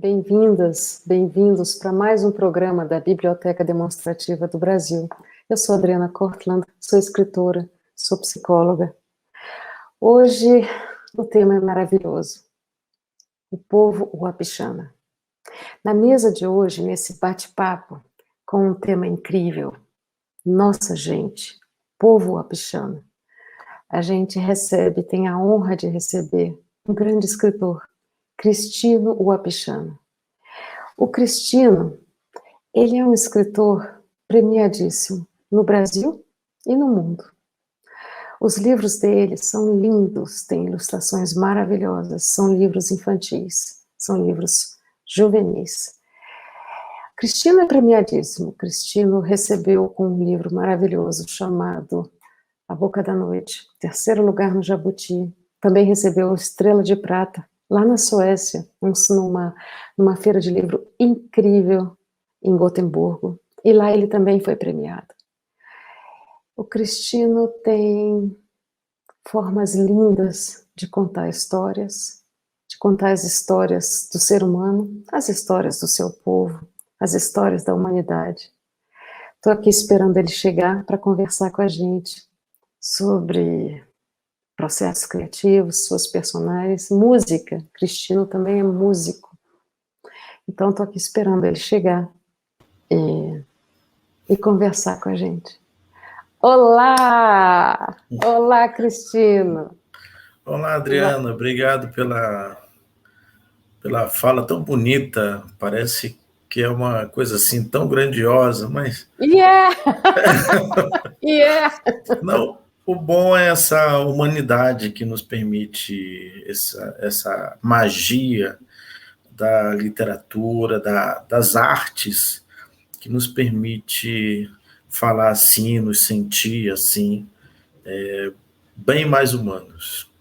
Bem-vindas, bem-vindos para mais um programa da Biblioteca Demonstrativa do Brasil. Eu sou Adriana Cortland, sou escritora, sou psicóloga. Hoje o tema é maravilhoso, o povo Uapixana. Na mesa de hoje, nesse bate-papo, com um tema incrível, nossa gente, povo Uapixana, a gente tem a honra de receber um grande escritor, Cristino Uapixana. O Cristino, ele é um escritor premiadíssimo no Brasil e no mundo. Os livros dele são lindos, têm ilustrações maravilhosas, são livros infantis, são livros juvenis. Cristino é premiadíssimo. Cristino recebeu com um livro maravilhoso chamado A Boca da Noite, terceiro lugar no Jabuti. Também recebeu Estrela de Prata, lá na Suécia, numa feira de livro incrível em Gotemburgo. E lá ele também foi premiado. O Cristino tem formas lindas de contar histórias, de contar as histórias do ser humano, as histórias do seu povo, as histórias da humanidade. Estou aqui esperando ele chegar para conversar com a gente sobre processos criativos, suas personagens, música. Cristino também é músico. Então, estou aqui esperando ele chegar e conversar com a gente. Olá! Olá, Cristino! Olá, Adriana. Obrigado pela fala tão bonita. Parece que é uma coisa assim tão grandiosa, mas... Não, o bom é essa humanidade que nos permite essa magia da literatura, das artes, que nos permite falar assim, nos sentir assim, bem mais humanos.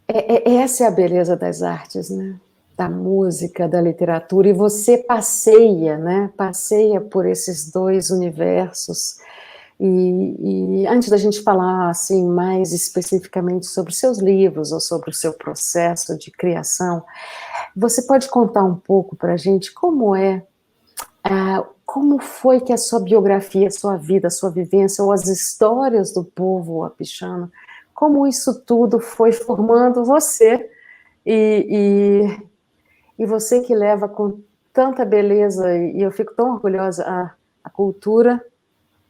Essa é a beleza das artes, né? Da música, da literatura, e você passeia, né? Passeia por esses dois universos. E antes da gente falar assim mais especificamente sobre os seus livros ou sobre o seu processo de criação, você pode contar um pouco para a gente como foi que a sua biografia, a sua vida, a sua vivência, ou as histórias do povo uapixano, como isso tudo foi formando você, e você que leva com tanta beleza, e eu fico tão orgulhosa, a cultura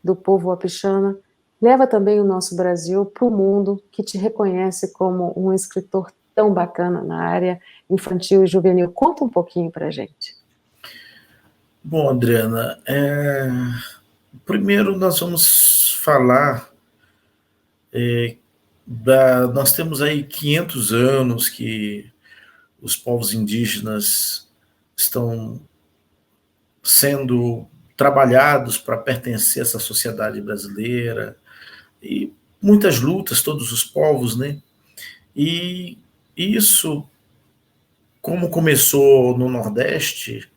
do povo uapixana, leva também o nosso Brasil para o mundo, que te reconhece como um escritor tão bacana na área infantil e juvenil. Conta um pouquinho para a gente. Bom, Adriana, primeiro nós vamos falar... nós temos aí 500 anos que os povos indígenas estão sendo trabalhados para pertencer a essa sociedade brasileira, e muitas lutas, todos os povos, né? E isso, como começou no Nordeste,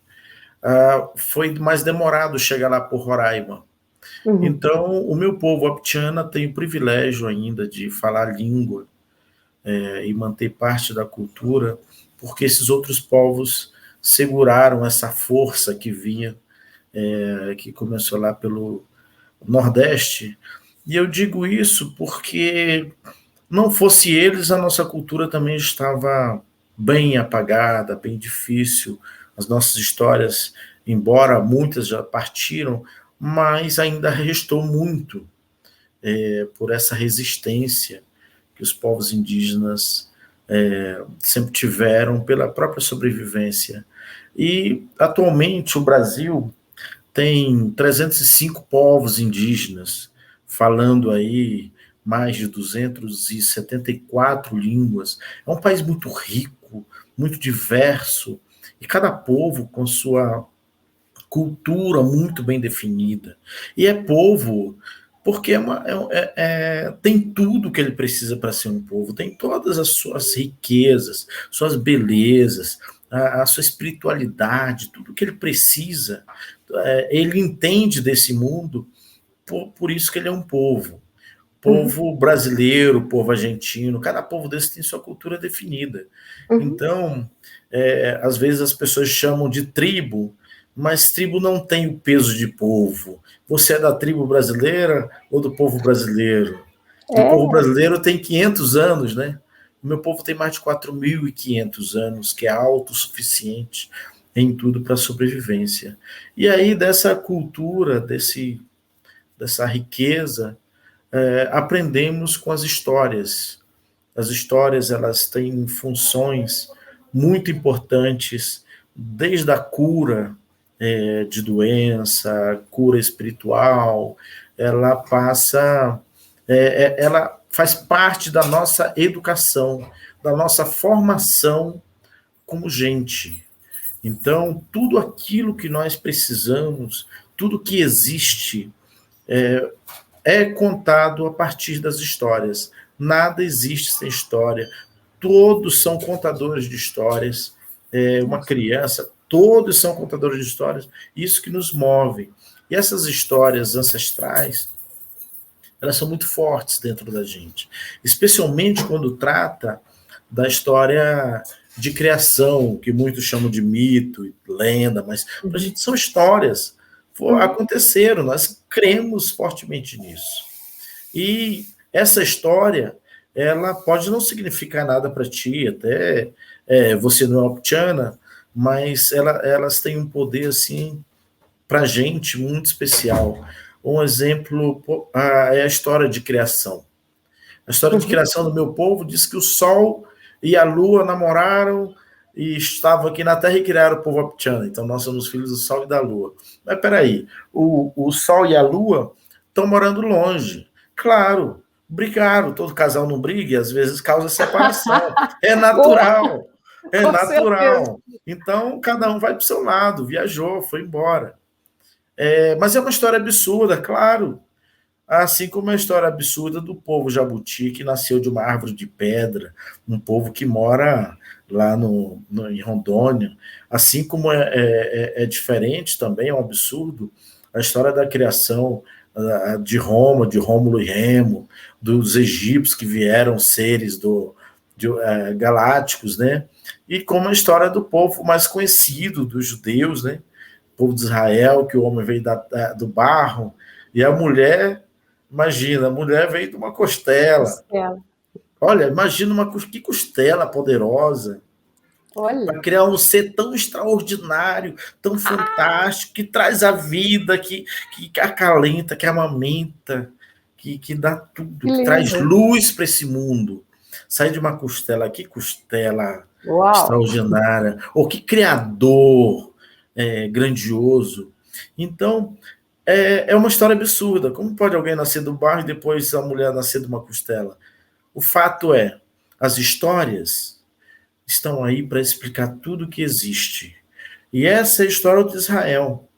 foi mais demorado chegar lá por Roraima. Uhum. Então, o meu povo uapixana tem o privilégio ainda de falar a língua e manter parte da cultura, porque esses outros povos seguraram essa força que vinha, que começou lá pelo Nordeste. E eu digo isso porque, não fosse eles, a nossa cultura também estava bem apagada, bem difícil. As nossas histórias, embora muitas já partiram, mas ainda restou muito por essa resistência que os povos indígenas sempre tiveram pela própria sobrevivência. E, atualmente, o Brasil tem 305 povos indígenas, falando aí mais de 274 línguas. É um país muito rico, muito diverso, e cada povo com sua cultura muito bem definida. E é povo porque tem tudo que ele precisa para ser um povo, tem todas as suas riquezas, suas belezas, a sua espiritualidade, tudo que ele precisa. Ele entende desse mundo, por isso que ele é um povo. povo brasileiro, povo argentino, cada povo desse tem sua cultura definida. Então, às vezes as pessoas chamam de tribo, mas tribo não tem o peso de povo. Você é da tribo brasileira ou do povo brasileiro? O povo brasileiro tem 500 anos, né? O meu povo tem mais de 4.500 anos, que é autossuficiente em tudo para a sobrevivência. E aí, dessa cultura, dessa riqueza, aprendemos com as histórias. As histórias, elas têm funções muito importantes, desde a cura de doença, cura espiritual, ela passa, ela faz parte da nossa educação, da nossa formação como gente. Então, tudo aquilo que nós precisamos, tudo que existe, é contado a partir das histórias. Nada existe sem história. Todos são contadores de histórias. Uma criança, todos são contadores de histórias. Isso que nos move. E essas histórias ancestrais, elas são muito fortes dentro da gente. Especialmente quando trata da história de criação, que muitos chamam de mito e lenda, mas para a gente são histórias. Aconteceram, nós cremos fortemente nisso. E essa história, ela pode não significar nada para ti, até você não é Wapchana, mas elas têm um poder, assim, para a gente muito especial. Um exemplo é a história de criação. A história de criação do meu povo diz que o Sol e a Lua namoraram e estavam aqui na Terra e criaram o povo Wapchana. Então, nós somos filhos do Sol e da Lua. Mas, peraí, o Sol e a Lua estão morando longe. Claro, brigaram. Todo casal não briga e, às vezes, causa separação. É natural. É natural. Então, cada um vai para o seu lado. Viajou, foi embora. Mas é uma história absurda, claro. Assim como a história absurda do povo Jabuti, que nasceu de uma árvore de pedra, um povo que mora lá em Rondônia. Assim como é diferente também, é um absurdo, a história da criação de Roma, de Rômulo e Remo, dos egípcios que vieram seres galácticos, né? E como a história do povo mais conhecido, dos judeus, né? O povo de Israel, que o homem veio do barro, e a mulher... Imagina, a mulher veio de uma costela. Olha, imagina que costela poderosa. Para criar um ser tão extraordinário, tão fantástico, que traz a vida, que acalenta, que amamenta, que dá tudo, que traz luz para esse mundo. Sai de uma costela, que costela extraordinária. Ou que criador grandioso. Então... É uma história absurda. Como pode alguém nascer do barro e depois a mulher nascer de uma costela? O fato é, as histórias estão aí para explicar tudo o que existe. E essa é a história de Israel,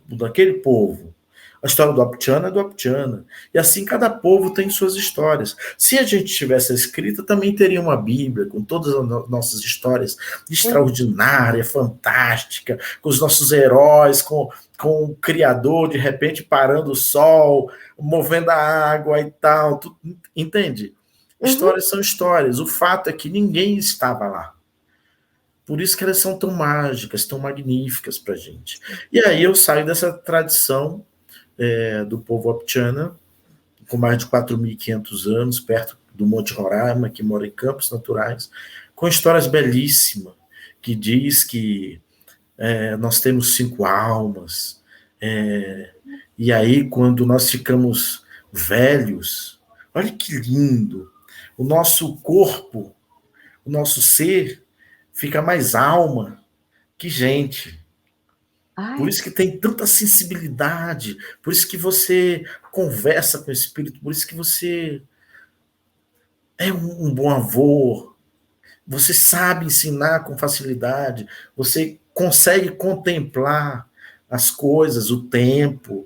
daquele povo. A história do Wapchana é do Wapchana. E assim cada povo tem suas histórias. Se a gente tivesse a escrita, também teria uma Bíblia com todas as nossas histórias extraordinária, fantástica, com os nossos heróis, com o Criador, de repente, parando o sol, movendo a água e tal. Tudo, entende? Histórias são histórias. O fato é que ninguém estava lá. Por isso que elas são tão mágicas, tão magníficas para a gente. E aí eu saio dessa tradição do povo Wapchana, com mais de 4.500 anos, perto do Monte Roraima, que mora em Campos Naturais, com histórias belíssimas, que diz que nós temos 5 almas, e aí quando nós ficamos velhos, olha que lindo, o nosso corpo, o nosso ser, fica mais alma que gente. Por isso que tem tanta sensibilidade, por isso que você conversa com o espírito, por isso que você é um bom avô, você sabe ensinar com facilidade, você consegue contemplar as coisas, o tempo,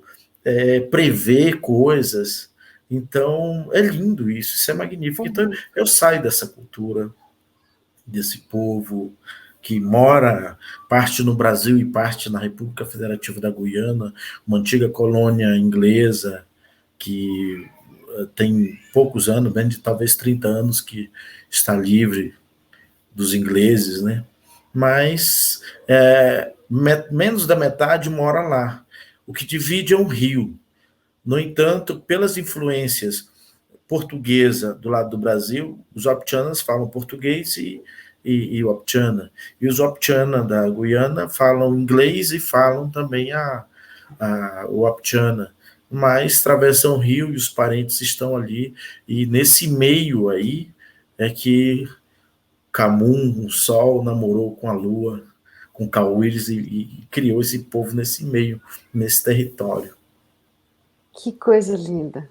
prever coisas. Então, é lindo isso é magnífico. Então, eu saio dessa cultura, desse povo que mora, parte no Brasil e parte na República Federativa da Guiana, uma antiga colônia inglesa que tem poucos anos, bem de talvez 30 anos que está livre dos ingleses, né? Mas menos da metade mora lá. O que divide é um rio. No entanto, pelas influências portuguesa do lado do Brasil, os Wapchanas falam português e Wapchana. E os Wapchana da Guiana falam inglês e falam também o Wapchana. Mas atravessam o rio e os parentes estão ali. E nesse meio aí é que Camun, o Sol, namorou com a Lua, com Cauíris e criou esse povo nesse meio, nesse território. Que coisa linda.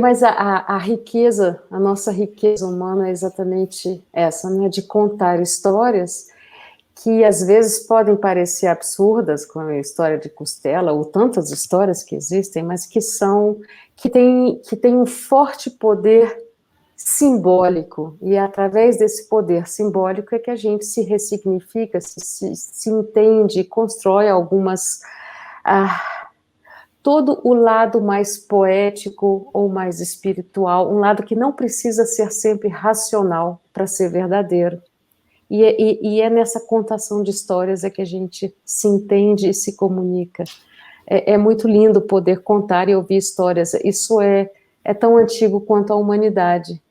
Mas a riqueza, a nossa riqueza humana é exatamente essa, né? De contar histórias que às vezes podem parecer absurdas, como a história de Costela, ou tantas histórias que existem, mas que têm um forte poder simbólico, e é através desse poder simbólico é que a gente se ressignifica, se entende, constrói algumas... todo o lado mais poético ou mais espiritual, um lado que não precisa ser sempre racional para ser verdadeiro. E é nessa contação de histórias é que a gente se entende e se comunica. É muito lindo poder contar e ouvir histórias. Isso é tão antigo quanto a humanidade.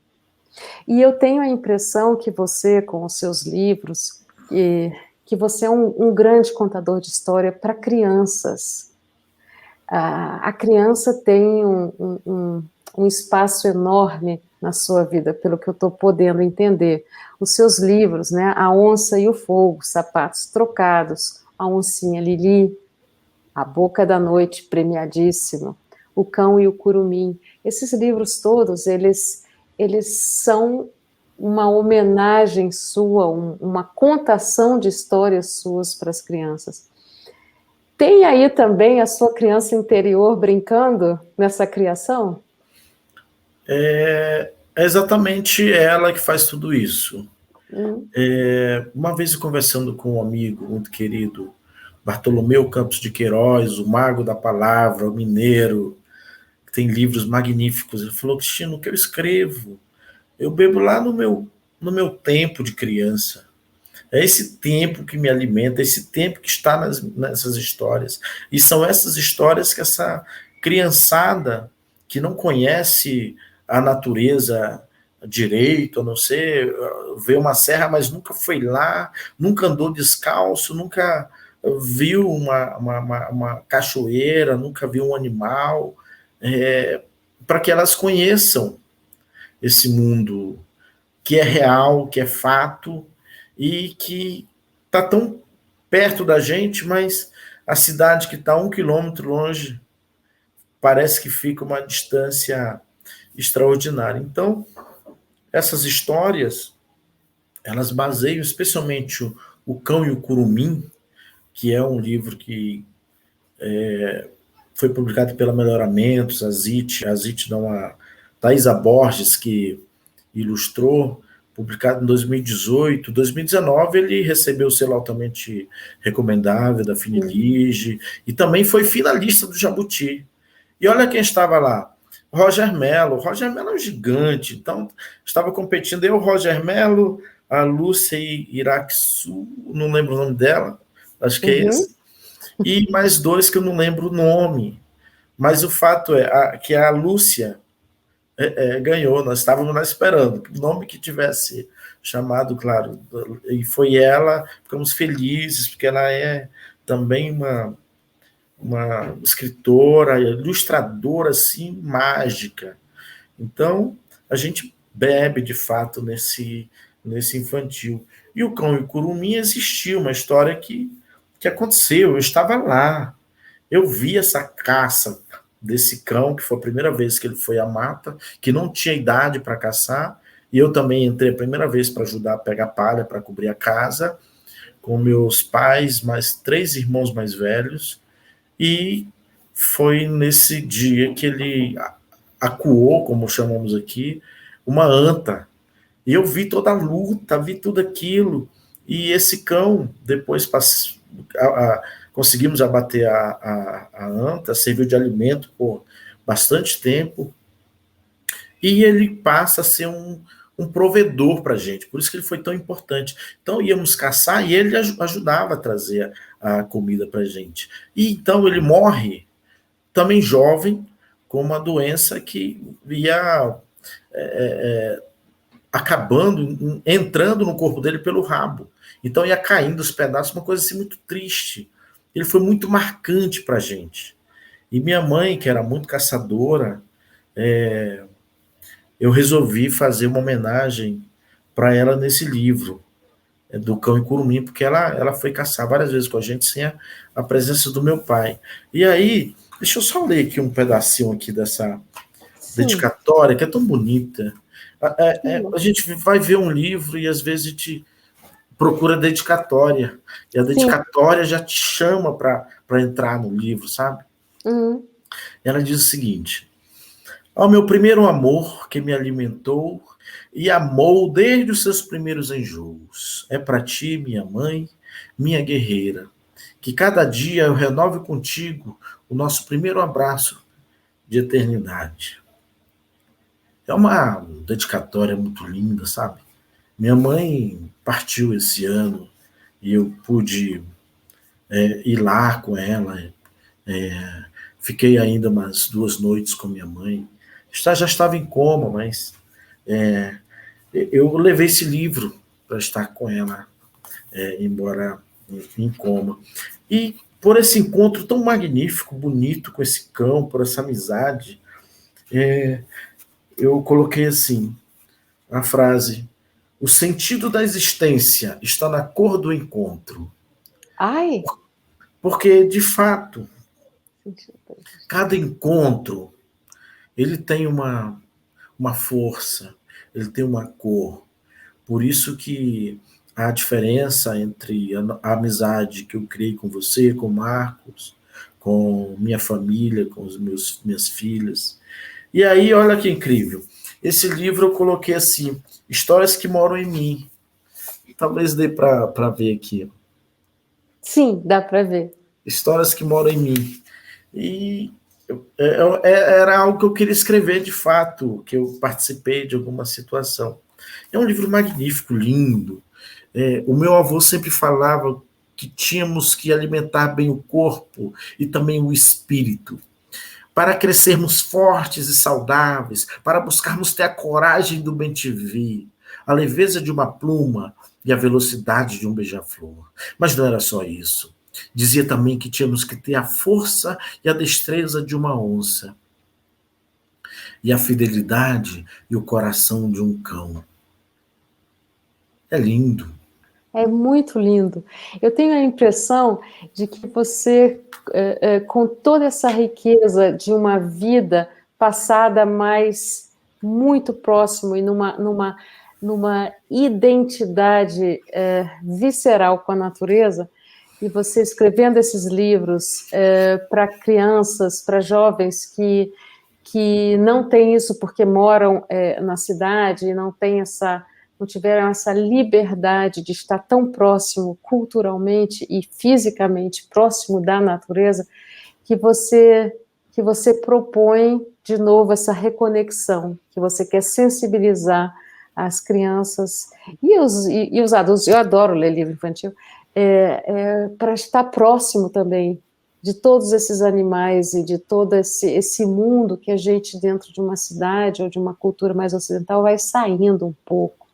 E eu tenho a impressão que você, com os seus livros, que você é um grande contador de história para crianças. A criança tem um espaço enorme na sua vida, pelo que eu estou podendo entender. Os seus livros, né? A Onça e o Fogo, Sapatos Trocados, A Oncinha Lili, A Boca da Noite, premiadíssimo, O Cão e o Curumim. Esses livros todos, eles são uma homenagem sua, uma contação de histórias suas para as crianças. Tem aí também a sua criança interior brincando nessa criação? É exatamente ela que faz tudo isso. Uma vez conversando com um amigo muito querido, Bartolomeu Campos de Queiroz, o mago da palavra, o mineiro, que tem livros magníficos, ele falou: Cristino, o que eu escrevo, eu bebo lá no meu tempo de criança. É esse tempo que me alimenta, esse tempo que está nessas histórias. E são essas histórias que essa criançada que não conhece a natureza direito, a não ser ver uma serra, mas nunca foi lá, nunca andou descalço, nunca viu uma cachoeira, nunca viu um animal, para que elas conheçam esse mundo que é real, que é fato, e que está tão perto da gente, mas a cidade que está 1 quilômetro longe parece que fica uma distância extraordinária. Então, essas histórias, elas baseiam especialmente o Cão e o Curumim, que é um livro que foi publicado pela Melhoramentos, a Zite não, a Thaisa Borges, que ilustrou, publicado em 2018. 2019 ele recebeu o selo altamente recomendável da Finilige, e também foi finalista do Jabuti. E olha quem estava lá, Roger Mello. Roger Mello é um gigante, então estava competindo eu, Roger Mello, a Lúcia Iraqusu, não lembro o nome dela, acho que é esse, e mais dois que eu não lembro o nome, mas o fato é que a Lúcia ganhou, nós estávamos lá esperando, o nome que tivesse chamado, claro, e foi ela, ficamos felizes, porque ela é também uma escritora, ilustradora, assim, mágica. Então, a gente bebe, de fato, nesse infantil. E o Cão e o Curumim existiu, uma história que aconteceu, eu estava lá, eu vi essa caça desse cão, que foi a primeira vez que ele foi à mata, que não tinha idade para caçar, e eu também entrei a primeira vez para ajudar a pegar palha para cobrir a casa, com meus pais, mais 3 irmãos mais velhos, e foi nesse dia que ele acuou, como chamamos aqui, uma anta. E eu vi toda a luta, vi tudo aquilo, e esse cão, depois conseguimos abater a anta, serviu de alimento bastante tempo, e ele passa a ser um provedor para a gente, por isso que ele foi tão importante. Então íamos caçar e ele ajudava a trazer a comida para a gente. E então ele morre também jovem, com uma doença que ia acabando, entrando no corpo dele pelo rabo. Então ia caindo os pedaços, uma coisa assim muito triste. Ele foi muito marcante para a gente. E minha mãe, que era muito caçadora, eu resolvi fazer uma homenagem para ela nesse livro, do Cão e Curumim, porque ela foi caçar várias vezes com a gente sem a presença do meu pai. E aí, deixa eu só ler aqui um pedacinho aqui dessa Sim, dedicatória, que é tão bonita. sim, A gente vai ver um livro e às vezes a gente procura dedicatória, e a sim. dedicatória já te chama para entrar no livro, sabe? Uhum. Ela diz o seguinte: ao meu primeiro amor que me alimentou e amou desde os seus primeiros enjoos. É para ti, minha mãe, minha guerreira, que cada dia eu renove contigo o nosso primeiro abraço de eternidade. É uma dedicatória muito linda, sabe? Minha mãe partiu esse ano e eu pude ir lá com ela. Fiquei ainda umas 2 noites com minha mãe. Já estava em coma, mas eu levei esse livro para estar com ela, embora em coma. E por esse encontro tão magnífico, bonito com esse cão, por essa amizade, eu coloquei assim a frase: o sentido da existência está na cor do encontro. Ai, Porque, de fato, sentido da existência. cada encontro ele tem uma força, ele tem uma cor. Por isso que a diferença entre a amizade que eu criei com você, com o Marcos, com minha família, com os minhas filhas. E aí, olha que incrível. Esse livro eu coloquei assim: histórias que moram em mim. Talvez dê para ver aqui. Sim, dá para ver. Histórias que moram em mim. E era algo que eu queria escrever de fato, que eu participei de alguma situação. É um livro magnífico, lindo. O meu avô sempre falava que tínhamos que alimentar bem o corpo e também o espírito, para crescermos fortes e saudáveis, para buscarmos ter a coragem do bem-te-vi, a leveza de uma pluma e a velocidade de um beija-flor. Mas não era só isso. Dizia também que tínhamos que ter a força e a destreza de uma onça, e a fidelidade e o coração de um cão. É lindo. É muito lindo. Eu tenho a impressão de que você, com toda essa riqueza de uma vida passada mais muito próximo e numa identidade visceral com a natureza, e você escrevendo esses livros para crianças, para jovens que não têm isso porque moram na cidade e não tiveram essa liberdade de estar tão próximo culturalmente e fisicamente próximo da natureza, que você propõe de novo essa reconexão, que você quer sensibilizar as crianças e os adultos. Eu adoro ler livro infantil, para estar próximo também de todos esses animais e de todo esse mundo que a gente, dentro de uma cidade ou de uma cultura mais ocidental, vai saindo um pouco.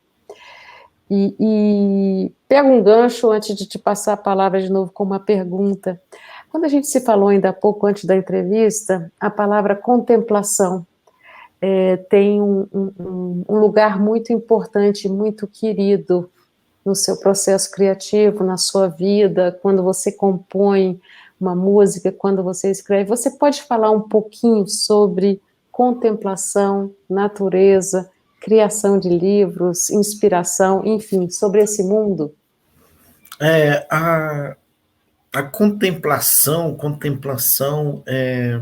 E pega um gancho antes de te passar a palavra de novo com uma pergunta. Quando a gente se falou ainda há pouco, antes da entrevista, a palavra contemplação tem um lugar muito importante, muito querido no seu processo criativo, na sua vida, quando você compõe uma música, quando você escreve. Você pode falar um pouquinho sobre contemplação, natureza, criação de livros, inspiração, enfim, sobre esse mundo? É, a contemplação é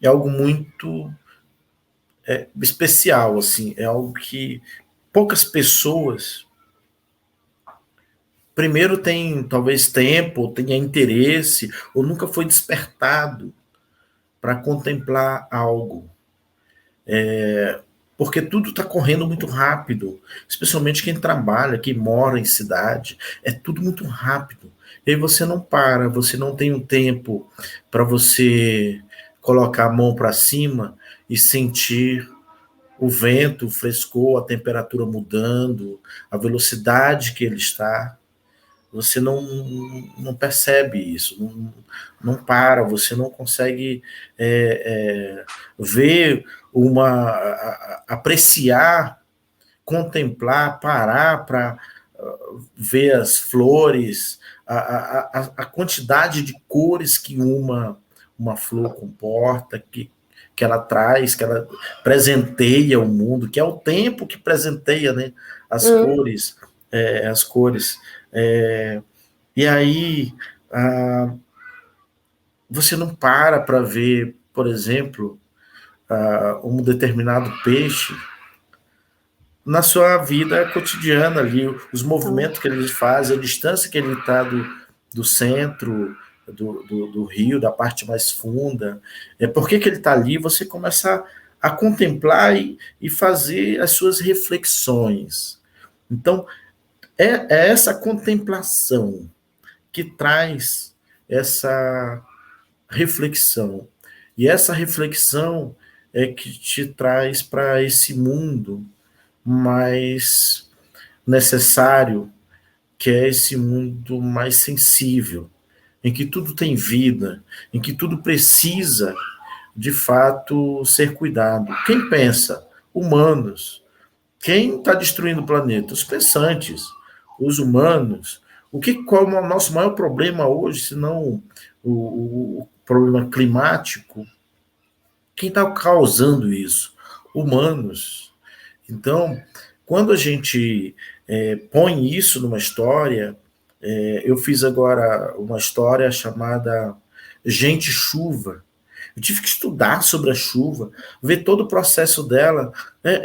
algo muito especial, assim, é algo que poucas pessoas, primeiro, têm talvez tempo, ou tenha interesse, ou nunca foi despertado para contemplar algo. Porque tudo está correndo muito rápido, especialmente quem trabalha, quem mora em cidade, é tudo muito rápido. E aí você não para, você não tem um tempo para você colocar a mão para cima e sentir o vento, o frescor, a temperatura mudando, a velocidade que ele está. Você não percebe isso, não para, você não consegue ver apreciar, contemplar, parar para ver as flores, a quantidade de cores que uma flor comporta, que ela traz, que ela presenteia o mundo, que é o tempo que presenteia, né, as cores, as cores. E aí você não para ver, por exemplo, um determinado peixe na sua vida cotidiana ali, os movimentos que ele faz, a distância que ele está do centro do rio, da parte mais funda, por que ele está ali, você começa a contemplar e fazer as suas reflexões. Então, é essa contemplação que traz essa reflexão. E essa reflexão é que te traz para esse mundo mais necessário, que é esse mundo mais sensível, em que tudo tem vida, em que tudo precisa, de fato, ser cuidado. Quem pensa? Humanos. Quem está destruindo o planeta? Os pensantes, os humanos. Qual é o nosso maior problema hoje, se não o problema climático? Quem está causando isso? Humanos. Então, quando a gente põe isso numa história, eu fiz agora uma história chamada Gente Chuva. Eu tive que estudar sobre a chuva, ver todo o processo dela,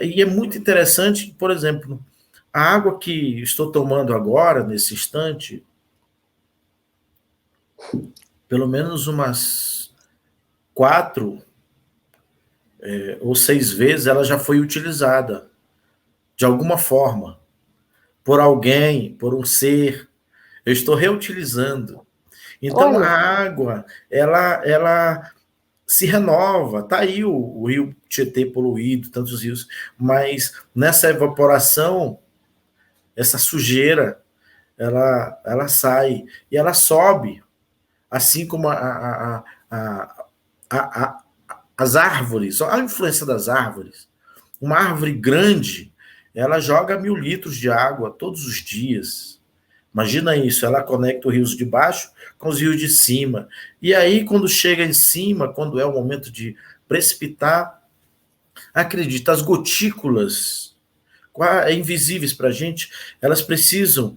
e é muito interessante, por exemplo, a água que estou tomando agora, nesse instante, pelo menos umas 4 ou 6 vezes ela já foi utilizada, de alguma forma, por alguém, por um ser. Eu estou reutilizando. Então, a Olha, água, ela se renova. Está aí o rio Tietê poluído, tantos rios, mas nessa evaporação, essa sujeira, ela sai e ela sobe, assim como a, as árvores, a influência das árvores. Uma árvore grande, ela joga 1.000 litros de água todos os dias. Imagina isso, ela conecta os rios de baixo com os rios de cima. E aí, quando chega em cima, quando é o momento de precipitar, acredita, as gotículas invisíveis para a gente, elas precisam,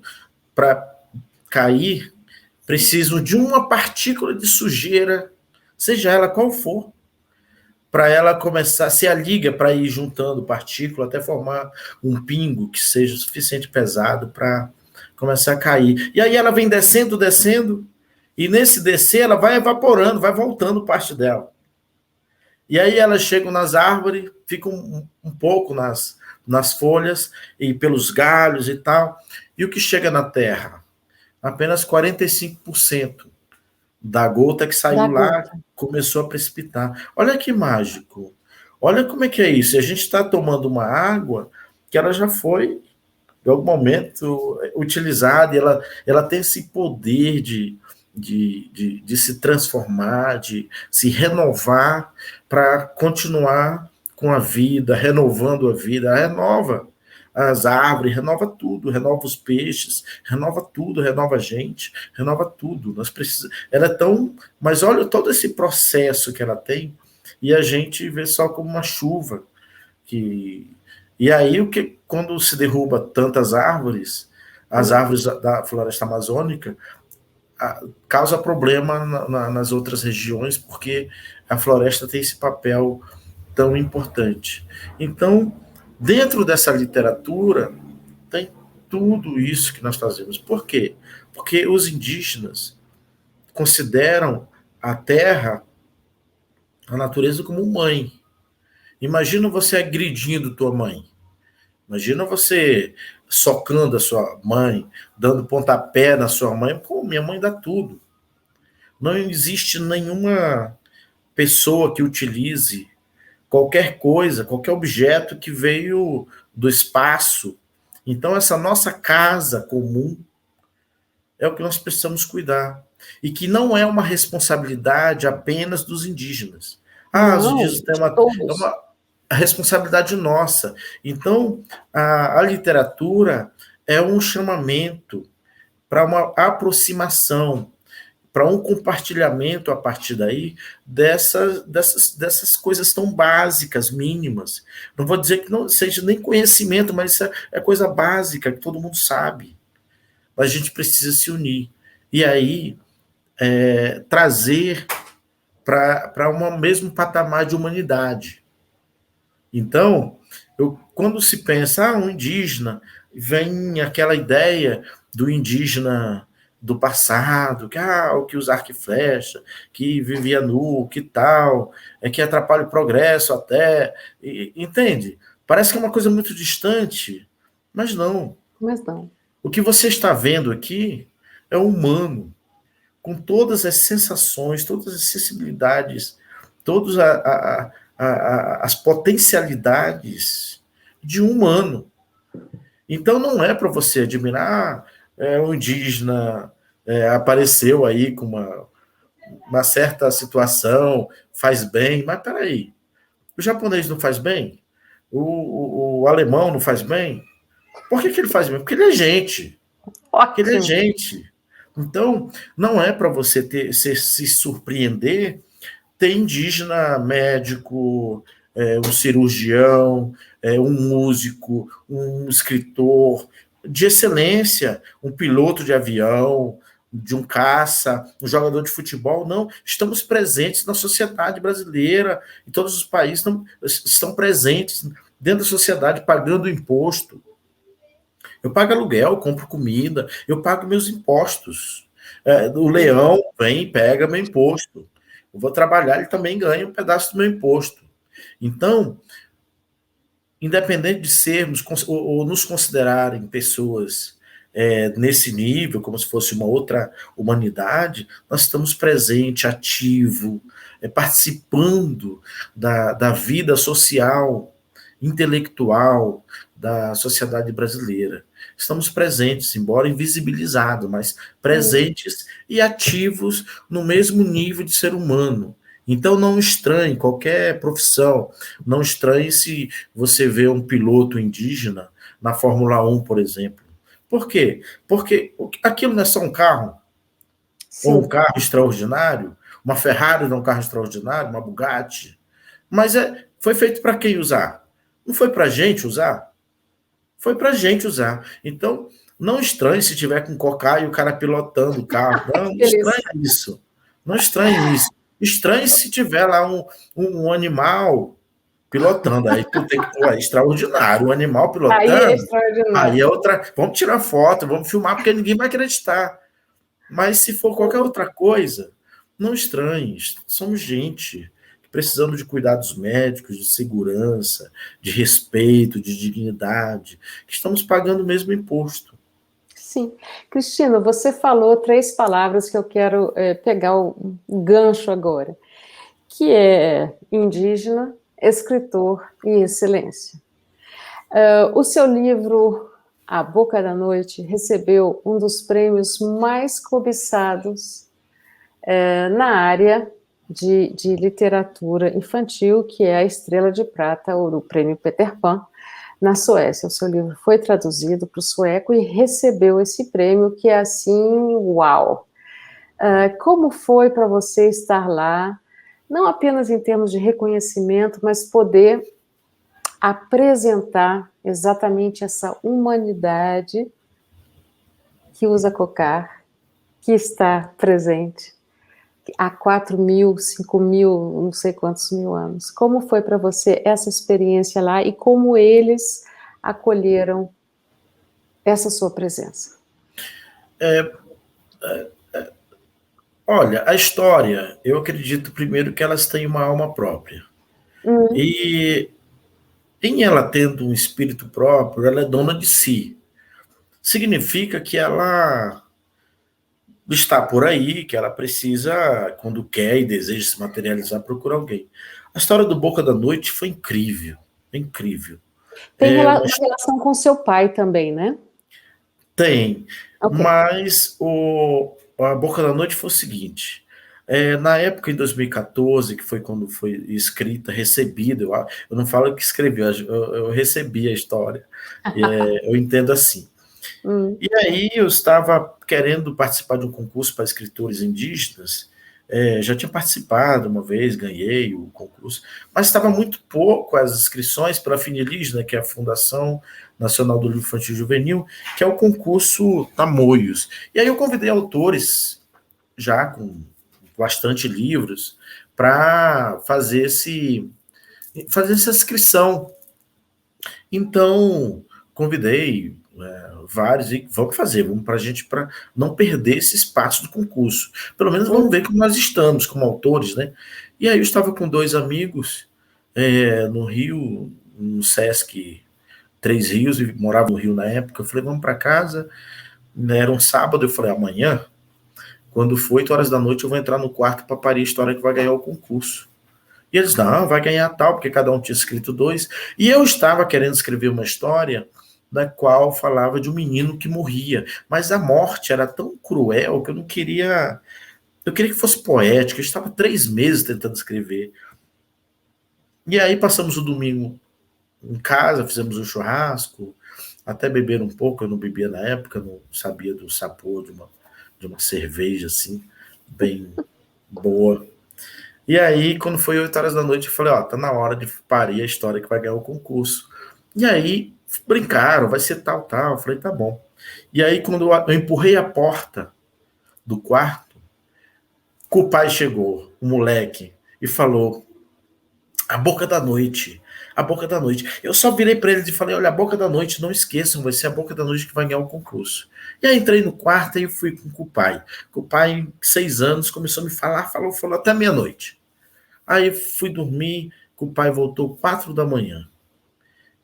para cair, precisam de uma partícula de sujeira, seja ela qual for, para ela começar, se a liga para ir juntando partícula até formar um pingo que seja suficiente pesado para começar a cair. E aí ela vem descendo, descendo, e nesse descer ela vai evaporando, vai voltando parte dela. E aí elas chegam nas árvores, ficam um pouco nas folhas e pelos galhos e tal. E o que chega na terra? Apenas 45% da gota que saiu da lá gota. começou a precipitar. Olha que mágico. Olha como é que é isso. A gente está tomando uma água que ela já foi, em algum momento, utilizada, e ela tem esse poder de se transformar, de se renovar para continuar com a vida, renovando a vida. Ela renova as árvores, renova tudo, renova os peixes, renova tudo, renova a gente, renova tudo. Nós precisamos. Ela é tão. Mas olha todo esse processo que ela tem, e a gente vê só como uma chuva. E aí, quando se derruba tantas árvores, as árvores da floresta amazônica, causa problema nas outras regiões, porque a floresta tem esse papel tão importante. Então, dentro dessa literatura, tem tudo isso que nós fazemos. Por quê? Porque os indígenas consideram a terra A natureza como mãe. Imagina você agredindo tua mãe. Imagina você socando a sua mãe, dando pontapé na sua mãe. Pô, minha mãe dá tudo. Não existe nenhuma pessoa que utilize qualquer coisa, qualquer objeto que veio do espaço. Então, essa nossa casa comum é o que nós precisamos cuidar. E que não é uma responsabilidade apenas dos indígenas. Ah, os Não, indígenas têm de é todos. uma responsabilidade nossa. Então, a literatura é um chamamento para uma aproximação, para um compartilhamento a partir daí dessas coisas tão básicas, mínimas. Não vou dizer que não seja nem conhecimento, mas isso é coisa básica que todo mundo sabe. Mas a gente precisa se unir. E aí, trazer para um mesmo patamar de humanidade. Então, quando se pensa, um indígena, vem aquela ideia do indígena do passado, o que usa arco e flecha, que vivia nu, que tal, que atrapalha o progresso até. Entende? Parece que é uma coisa muito distante, mas não. Mas não. O que você está vendo aqui é o humano, com todas as sensações, todas as sensibilidades, todas as potencialidades de um humano. Então não é para você admirar, o indígena apareceu aí com uma certa situação, faz bem, mas peraí, o japonês não faz bem? O alemão não faz bem? Por que ele faz bem? Porque ele é gente. Porque ele é Ótimo. gente. Então, não é para você se surpreender ter indígena médico, um cirurgião, um músico, um escritor de excelência, um piloto de avião, de um caça, um jogador de futebol. Não, estamos presentes na sociedade brasileira, em todos os países estão presentes dentro da sociedade, pagando imposto. Eu pago aluguel, compro comida, eu pago meus impostos. O leão vem e pega meu imposto. Eu vou trabalhar, ele também ganha um pedaço do meu imposto. Então, independente de sermos ou nos considerarem pessoas nesse nível, como se fosse uma outra humanidade, nós estamos presente, ativo, participando da vida social, intelectual da sociedade brasileira. Estamos presentes, embora invisibilizados, mas presentes e ativos no mesmo nível de ser humano. Então não estranhe qualquer profissão, não estranhe se você vê um piloto indígena na Fórmula 1, por exemplo. Por quê? Porque aquilo não é só um carro, ou um Sim. carro extraordinário, uma Ferrari não é um carro extraordinário, uma Bugatti, mas foi feito para quem usar? Não foi para a gente usar? Foi para a gente usar. Então, não estranhe se tiver com cocá e o cara pilotando o carro. Não, não estranhe Delícia. isso. Não estranhe isso. Estranhe se tiver lá um animal pilotando. Aí tu tem que, pô, é extraordinário. O animal Aí é pilotando, aí é extraordinário. outra. Vamos tirar foto, vamos filmar, porque ninguém vai acreditar. Mas se for qualquer outra coisa, não estranhe. Somos gente. Precisamos de cuidados médicos, de segurança, de respeito, de dignidade, que estamos pagando o mesmo imposto. Sim. Cristina, você falou três palavras que eu quero pegar o gancho agora, que é indígena, escritor e excelência. O seu livro, A Boca da Noite, recebeu um dos prêmios mais cobiçados na área de literatura infantil, que é a Estrela de Prata, ou o Prêmio Peter Pan, na Suécia. O seu livro foi traduzido para o sueco e recebeu esse prêmio, que é assim, uau! Como foi para você estar lá, não apenas em termos de reconhecimento, mas poder apresentar exatamente essa humanidade que usa cocar, que está presente há 4.000, 5.000, não sei quantos mil anos. Como foi para você essa experiência lá e como eles acolheram essa sua presença? Olha, a história, eu acredito primeiro que elas têm uma alma própria. Hum, E em ela tendo um espírito próprio, ela é dona de si. Significa que ela está por aí, que ela precisa, quando quer e deseja se materializar, procurar alguém. A história do Boca da Noite foi incrível, incrível. tem É uma uma relação com seu pai também, né? Tem, Ok. mas a Boca da Noite foi o seguinte: na época, em 2014, que foi quando foi escrita, recebida, eu não falo que escrevi, eu recebi a história, eu entendo assim. Hum, E aí eu estava querendo participar de um concurso para escritores indígenas, já tinha participado uma vez, ganhei o concurso, mas estava muito pouco as inscrições para a Finilis, né, que é a Fundação Nacional do Livro Infantil e Juvenil, que é o concurso Tamoios. E aí eu convidei autores, já com bastante livros, para fazer essa inscrição. Então, convidei vários e vamos para a gente para não perder esse espaço do concurso. Pelo menos vamos ver hum, como nós estamos como autores, né? E aí eu estava com dois amigos no Rio, no Sesc Três Rios, e morava no Rio na época. Eu falei, vamos para casa. Era um sábado, eu falei, amanhã, quando for 8 horas da noite, eu vou entrar no quarto para parir a história que vai ganhar o concurso. E eles, não, vai ganhar tal, porque cada um tinha escrito dois. E eu estava querendo escrever uma história na qual falava de um menino que morria. Mas a morte era tão cruel que eu não queria. Eu queria que fosse poético. Eu estava 3 meses tentando escrever. E aí passamos o domingo em casa, fizemos um churrasco, até beber um pouco. Eu não bebia na época, não sabia do sabor de uma cerveja assim, bem boa. E aí, quando foi 8 horas da noite, eu falei, ó, tá na hora de parir a história que vai ganhar o concurso. E aí, brincaram, vai ser tal, tal. Eu falei, tá bom. E aí, quando eu empurrei a porta do quarto, o pai chegou, o moleque, e falou, a boca da noite, a boca da noite. Eu só virei para eles e falei, olha, a boca da noite, não esqueçam, vai ser a boca da noite que vai ganhar o concurso. E aí entrei no quarto e fui com o pai. O pai, em 6 anos, começou a me falar, falou até meia-noite. Aí fui dormir, o pai voltou 4 da manhã.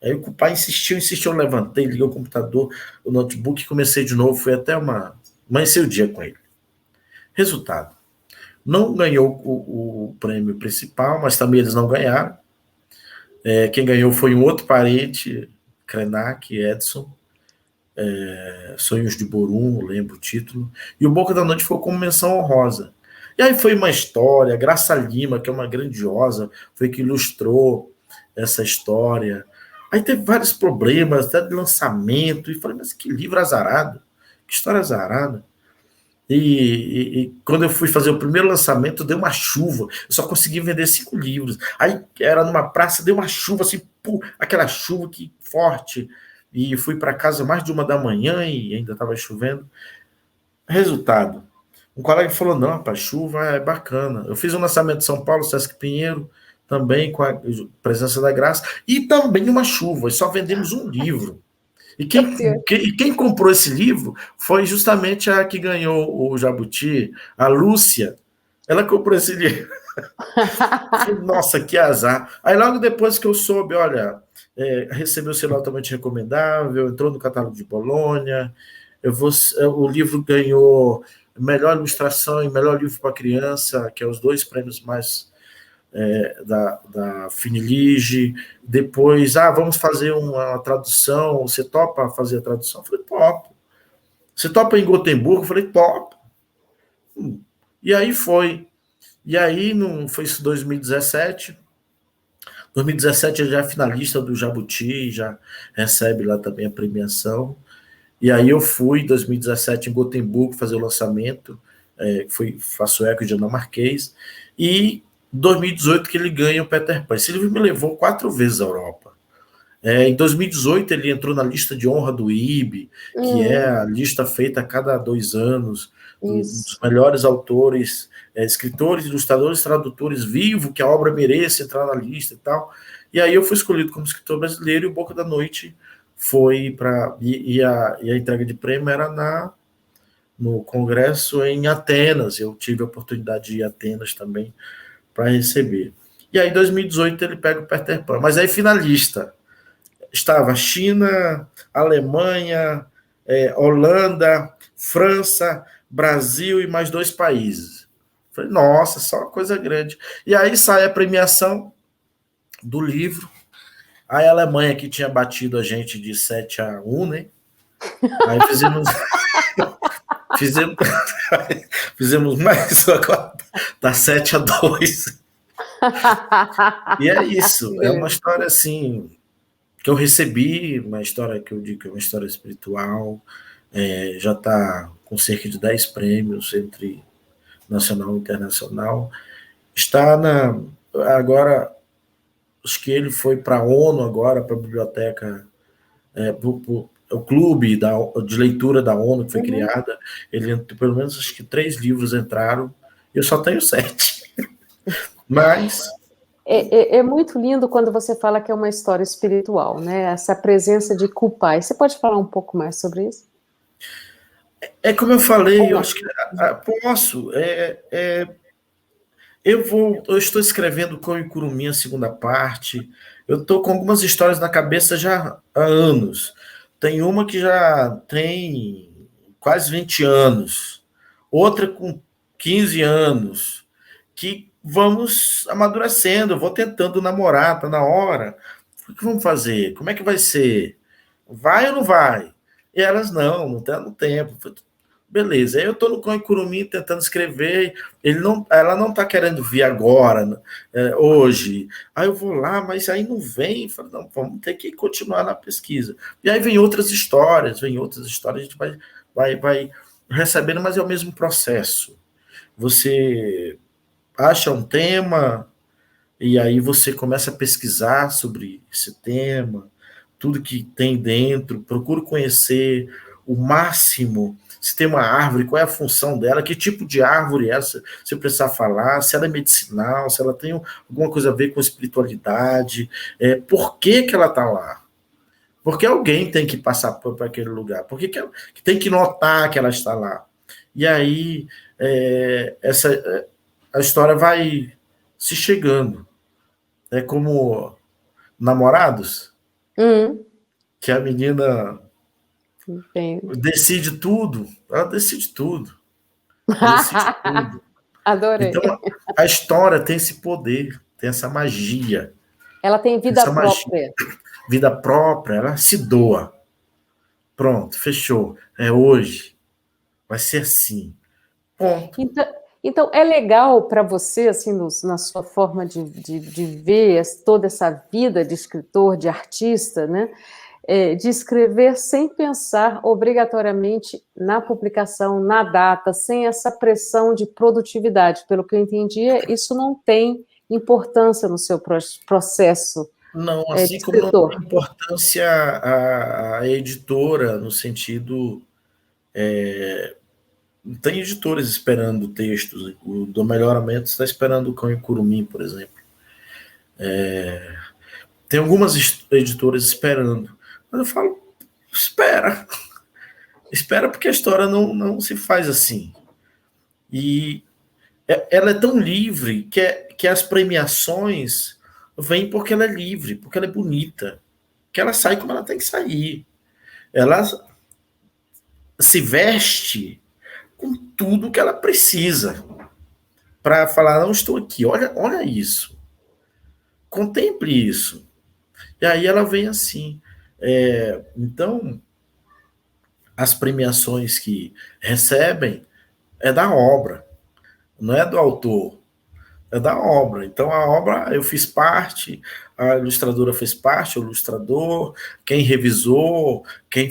Aí o pai insistiu, eu levantei, liguei o computador, o notebook, comecei de novo, fui até amanhecei o dia com ele. Resultado, não ganhou o prêmio principal, mas também eles não ganharam. Quem ganhou foi um outro parente, Krenak, Edson, Sonhos de Borum, lembro o título, e o Boca da Noite ficou como menção honrosa. E aí foi uma história, Graça Lima, que é uma grandiosa, foi que ilustrou essa história. Aí teve vários problemas, até de lançamento, e falei, mas que livro azarado, que história azarada. E quando eu fui fazer o primeiro lançamento, deu uma chuva, eu só consegui vender 5 livros. Aí era numa praça, deu uma chuva, assim, aquela chuva que forte, e fui para casa mais de 1 da manhã e ainda estava chovendo. Resultado, um colega falou, não, rapaz, chuva é bacana. Eu fiz um lançamento em São Paulo, Sesc Pinheiro, também com a presença da Graça, e também uma chuva, e só vendemos um livro. E quem comprou esse livro foi justamente a que ganhou o Jabuti, a Lúcia. Ela comprou esse livro. Nossa, que azar. Aí logo depois que eu soube, olha, recebeu o selo altamente recomendável, entrou no catálogo de Bolonha, o livro ganhou melhor ilustração e melhor livro para criança, que é os 2 prêmios mais da Finilige. Depois, vamos fazer uma tradução, você topa fazer a tradução? Eu falei, topo. Você topa em Gotemburgo? Eu falei, topo. E aí foi. E aí, foi isso 2017. 2017 ele já é finalista do Jabuti, já recebe lá também a premiação. E aí eu fui em 2017 em Gotemburgo fazer o lançamento, faço eco dinamarquês, e 2018 que ele ganha o Peter Pan. Esse livro me levou 4 vezes à Europa. Em 2018 ele entrou na lista de honra do IB, que é hum, a lista feita a cada 2 anos dos isso. melhores autores, escritores, ilustradores, tradutores vivos, que a obra mereça entrar na lista e tal. E aí eu fui escolhido como escritor brasileiro e o Boca da Noite foi para. E a entrega de prêmio era no congresso em Atenas. Eu tive a oportunidade de ir a Atenas também para receber. E aí, em 2018, ele pega o Peter Pan. Mas aí, finalista. Estava China, Alemanha, Holanda, França, Brasil e mais 2 países. Falei, nossa, só uma coisa grande. E aí sai a premiação do livro. Aí a Alemanha, que tinha batido a gente de 7-1, né? Aí fizemos, fizemos mais agora, tá 7-2. E é isso, é uma história assim, que eu recebi, uma história que eu digo que é uma história espiritual, já está com cerca de 10 prêmios entre nacional e internacional. Está agora, acho que ele foi para a ONU agora, para a biblioteca, o clube de leitura da ONU que foi criada. Ele, pelo menos, acho que 3 livros entraram, e eu só tenho 7. Mas É muito lindo quando você fala que é uma história espiritual, né? Essa presença de Kupai. Você pode falar um pouco mais sobre isso? é como eu falei, eu acho que posso. Eu estou escrevendo com Curumim a segunda parte. Eu estou com algumas histórias na cabeça já há anos. Tem uma que já tem quase 20 anos, outra com 15 anos, que vamos amadurecendo. Eu vou tentando namorar, tá na hora. O que vamos fazer? Como é que vai ser? Vai ou não vai? E elas, não está no tempo. Beleza, aí eu estou no Cão Curumim tentando escrever, ela não está querendo vir agora, hoje. Aí eu vou lá, mas aí não vem. Falo, não, vamos ter que continuar na pesquisa. E aí vem outras histórias, a gente vai recebendo, mas é o mesmo processo. Você acha um tema, e aí você começa a pesquisar sobre esse tema, tudo que tem dentro, procura conhecer o máximo. Se tem uma árvore, qual é a função dela, que tipo de árvore é essa, se precisar falar, se ela é medicinal, se ela tem alguma coisa a ver com espiritualidade, por que ela está lá? Porque alguém tem que passar por aquele lugar, porque que tem que notar que ela está lá. E aí a história vai se chegando. É como Namorados, que a menina decide tudo, ela decide tudo. Ela decide tudo. Adorei. Então, a história tem esse poder, tem essa magia. Ela tem vida própria. Vida própria, ela se doa. Pronto, fechou. É hoje. Vai ser assim. Ponto. Então é legal para você, assim, na sua forma de ver toda essa vida de escritor, de artista, né? De escrever sem pensar obrigatoriamente na publicação, na data, sem essa pressão de produtividade. Pelo que eu entendia, isso não tem importância no seu processo. Não, assim como não tem importância a editora, no sentido. Não tem editores esperando textos. O do Melhoramento está esperando o Cão e Curumim, por exemplo. Tem algumas editoras esperando. Mas eu falo, espera. Espera, porque a história não se faz assim. E ela é tão livre que as premiações vêm porque ela é livre, porque ela é bonita, que ela sai como ela tem que sair. Ela se veste com tudo que ela precisa para falar, não, estou aqui, olha isso. Contemple isso. E aí ela vem assim. Então, as premiações que recebem é da obra, não é do autor, é da obra. Então, a obra, eu fiz parte, a ilustradora fez parte, o ilustrador, quem revisou, quem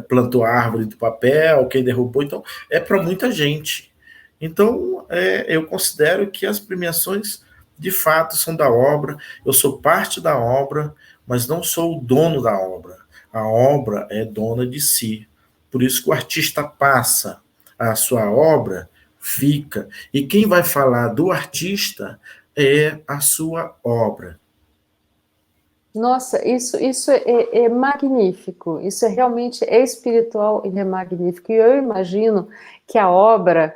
plantou a árvore do papel, quem derrubou. Então, é para muita gente. Então, eu considero que as premiações, de fato, são da obra. Eu sou parte da obra, mas não sou o dono da obra. A obra é dona de si. Por isso que o artista passa a sua obra, fica. E quem vai falar do artista é a sua obra. Nossa, isso é magnífico, isso é realmente é espiritual e é magnífico. E eu imagino que a obra,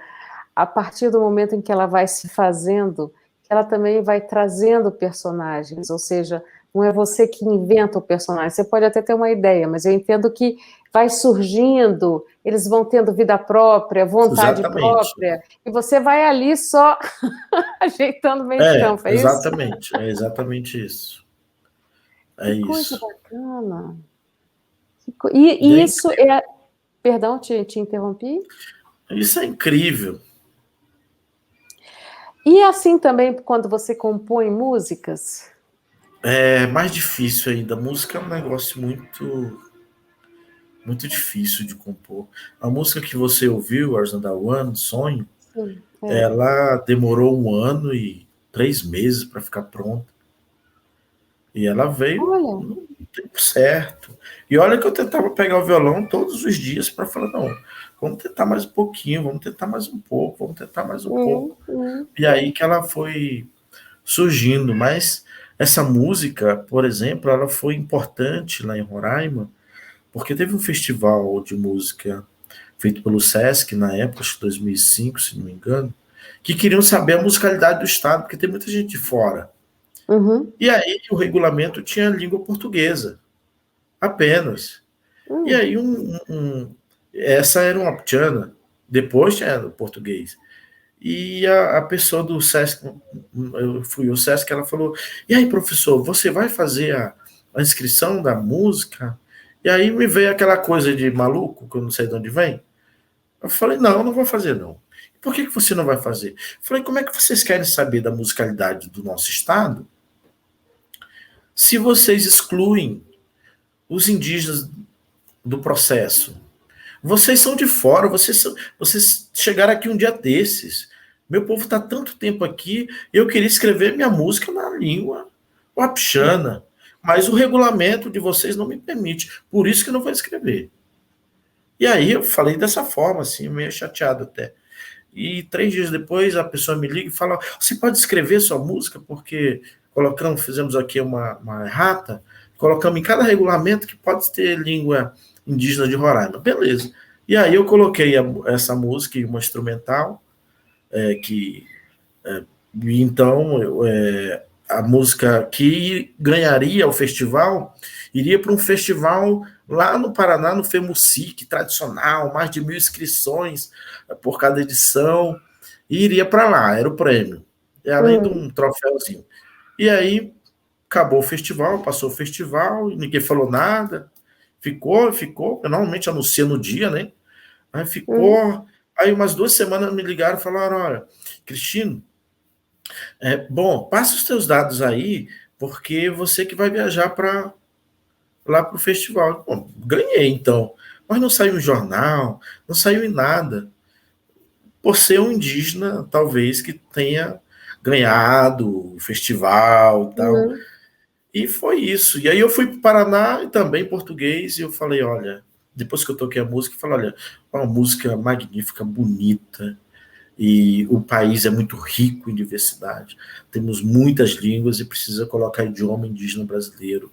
a partir do momento em que ela vai se fazendo, que ela também vai trazendo personagens, ou seja, não é você que inventa o personagem, você pode até ter uma ideia, mas eu entendo que vai surgindo, eles vão tendo vida própria, vontade Exatamente. própria, e você vai ali só ajeitando o meio de campo, é isso? É exatamente isso. É Que coisa isso. bacana. E E é isso é. Perdão, te interrompi? isso é incrível. E assim também quando você compõe músicas? É mais difícil ainda. Música é um negócio muito difícil de compor. A música que você ouviu, Arzanda One, Sonho, Sim, é. ela demorou 1 ano e 3 meses para ficar pronta. E ela veio Olha, no tempo certo. E olha que eu tentava pegar o violão todos os dias para falar, não, vamos tentar mais um pouquinho, vamos tentar mais um pouco, vamos tentar mais um pouco. hum. E aí que ela foi surgindo. Mas essa música, por exemplo, ela foi importante lá em Roraima, porque teve um festival de música feito pelo Sesc na época, acho que 2005, se não me engano, que queriam saber a musicalidade do estado, porque tem muita gente de fora. Uhum, E aí o regulamento tinha língua portuguesa, apenas. E hum, aí essa era uma ptiana, depois tinha o português. E a pessoa do Sesc, eu fui o Sesc, ela falou, e aí, professor, você vai fazer a inscrição da música? E aí me veio aquela coisa de maluco, que eu não sei de onde vem. Eu falei, não, não vou fazer não. Por que você não vai fazer? Eu falei, como é que vocês querem saber da musicalidade do nosso estado se vocês excluem os indígenas do processo? Vocês são de fora, vocês chegaram aqui um dia desses. Meu povo está tanto tempo aqui, eu queria escrever minha música na língua wapixana, mas o regulamento de vocês não me permite, por isso que eu não vou escrever. E aí eu falei dessa forma, assim, meio chateado até. E 3 dias depois a pessoa me liga e fala: você pode escrever sua música, porque fizemos aqui uma errata, colocamos em cada regulamento que pode ter língua indígena de Roraima. Beleza. E aí eu coloquei essa música em uma instrumental, que e então a música que ganharia o festival iria para um festival lá no Paraná, no FEMUSIC, tradicional, mais de 1.000 inscrições por cada edição, e iria para lá, era o prêmio, além de hum, um troféuzinho. E aí acabou o festival, passou o festival, e ninguém falou nada, ficou, eu normalmente anuncia no dia, né? Aí hum. ficou, aí umas 2 semanas me ligaram e falaram, olha, Cristino, bom, passa os teus dados aí, porque você que vai viajar para lá para o festival. Bom, ganhei então, mas não saiu em jornal, não saiu em nada. Por ser um indígena, talvez que tenha ganhado o festival e tal. Uhum. E foi isso. E aí eu fui para o Paraná e também português, e eu falei, olha, depois que eu toquei a música, eu falei, olha, uma música magnífica, bonita, e o país é muito rico em diversidade. Temos muitas línguas e precisa colocar idioma indígena brasileiro,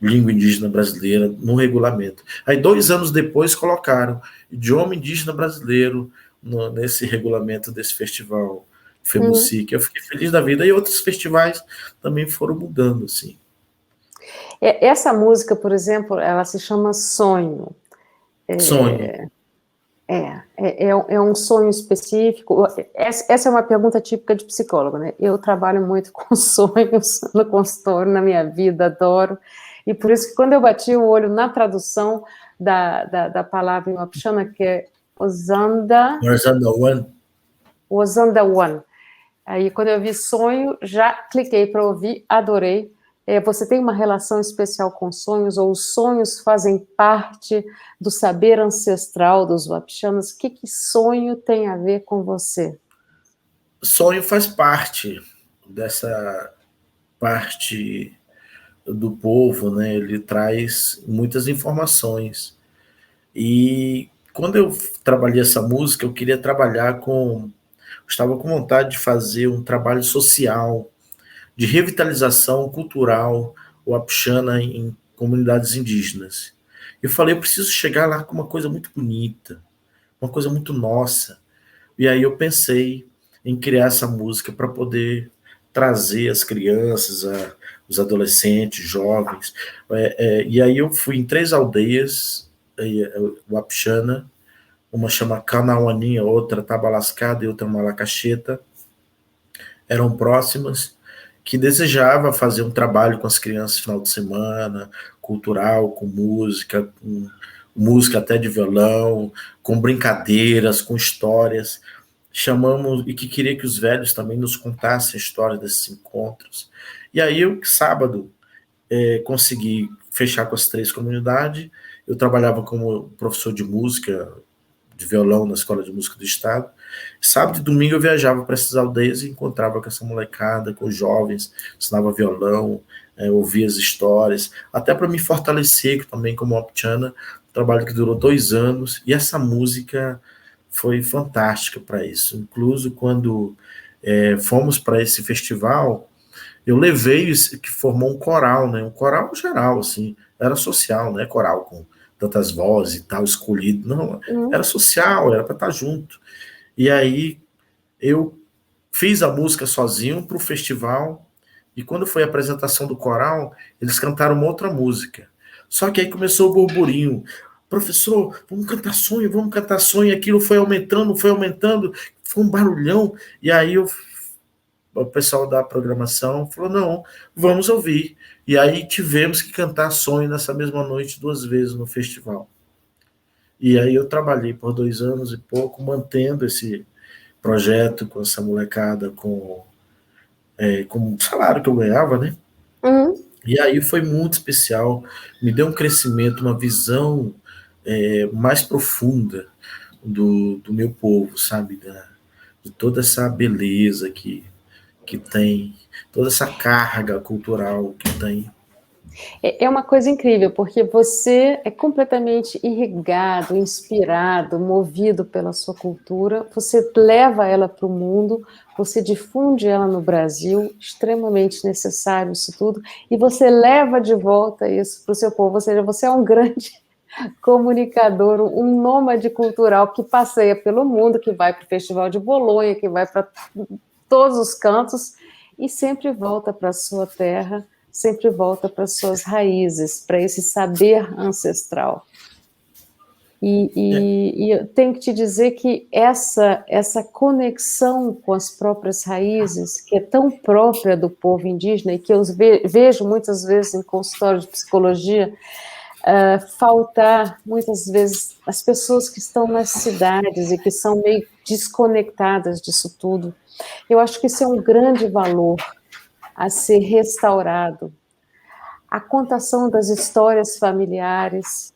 língua indígena brasileira no regulamento. Aí 2 anos depois colocaram idioma indígena brasileiro nesse regulamento desse festival Uhum. FEMUSIC. Eu fiquei feliz da vida e outros festivais também foram mudando assim. Essa música, por exemplo, ela se chama Sonho. Sonho. É um sonho específico? Essa é uma pergunta típica de psicólogo, né? Eu trabalho muito com sonhos no consultório, na minha vida, adoro. E por isso que quando eu bati o olho na tradução da palavra em Wapixana, que é Ozanda, Marzana One. Ozanda One. Aí quando eu vi sonho, já cliquei para ouvir, adorei. Você tem uma relação especial com sonhos, ou os sonhos fazem parte do saber ancestral dos Wapixanas? O que sonho tem a ver com você? Sonho faz parte dessa parte do povo, né? Ele traz muitas informações. E quando eu trabalhei essa música, eu queria trabalhar com. Eu estava com vontade de fazer um trabalho social de revitalização cultural wapixana em comunidades indígenas. Eu falei, eu preciso chegar lá com uma coisa muito bonita, uma coisa muito nossa. E aí eu pensei em criar essa música para poder trazer as crianças, os adolescentes, jovens. E aí eu fui em 3 aldeias wapixana, uma chama Canauaninha, outra Tabalascada e outra Malacacheta, eram próximas, que desejava fazer um trabalho com as crianças no final de semana, cultural, com música até de violão, com brincadeiras, com histórias. Chamamos, e que queria que os velhos também nos contassem a história desses encontros. E aí, eu, sábado, consegui fechar com as 3 comunidades. Eu trabalhava como professor de música, de violão na Escola de Música do Estado. Sábado e domingo eu viajava para essas aldeias e encontrava com essa molecada, com os jovens, ensinava violão, ouvia as histórias, até para me fortalecer também como wapixana, um trabalho que durou 2 anos, e essa música foi fantástica para isso. Incluso quando fomos para esse festival, eu levei, que formou um coral, né? Um coral geral, assim, era social, né? Coral com tantas vozes e tal, escolhido, não, era social, era para estar junto. E aí eu fiz a música sozinho para o festival, e quando foi a apresentação do coral, eles cantaram uma outra música. Só que aí começou o burburinho. Professor, vamos cantar sonho, aquilo foi aumentando, foi um barulhão, e aí o pessoal da programação falou, não, vamos ouvir. E aí tivemos que cantar sonho nessa mesma noite 2 vezes no festival. E aí eu trabalhei por 2 anos e pouco, mantendo esse projeto com essa molecada, com o salário que eu ganhava, né? E aí foi muito especial, me deu um crescimento, uma visão mais profunda do meu povo, sabe? De toda essa beleza que tem, toda essa carga cultural que tem. É uma coisa incrível, porque você é completamente irrigado, inspirado, movido pela sua cultura, você leva ela para o mundo, você difunde ela no Brasil, extremamente necessário isso tudo, e você leva de volta isso para o seu povo, ou seja, você é um grande comunicador, um nômade cultural que passeia pelo mundo, que vai para o Festival de Bolonha, que vai para todos os cantos, e sempre volta para a sua terra, sempre volta para suas raízes, para esse saber ancestral. E eu tenho que te dizer que essa conexão com as próprias raízes, que é tão própria do povo indígena, e que eu vejo muitas vezes em consultório de psicologia, faltar muitas vezes as pessoas que estão nas cidades e que são meio desconectadas disso tudo. Eu acho que isso é um grande valor a ser restaurado. A contação das histórias familiares,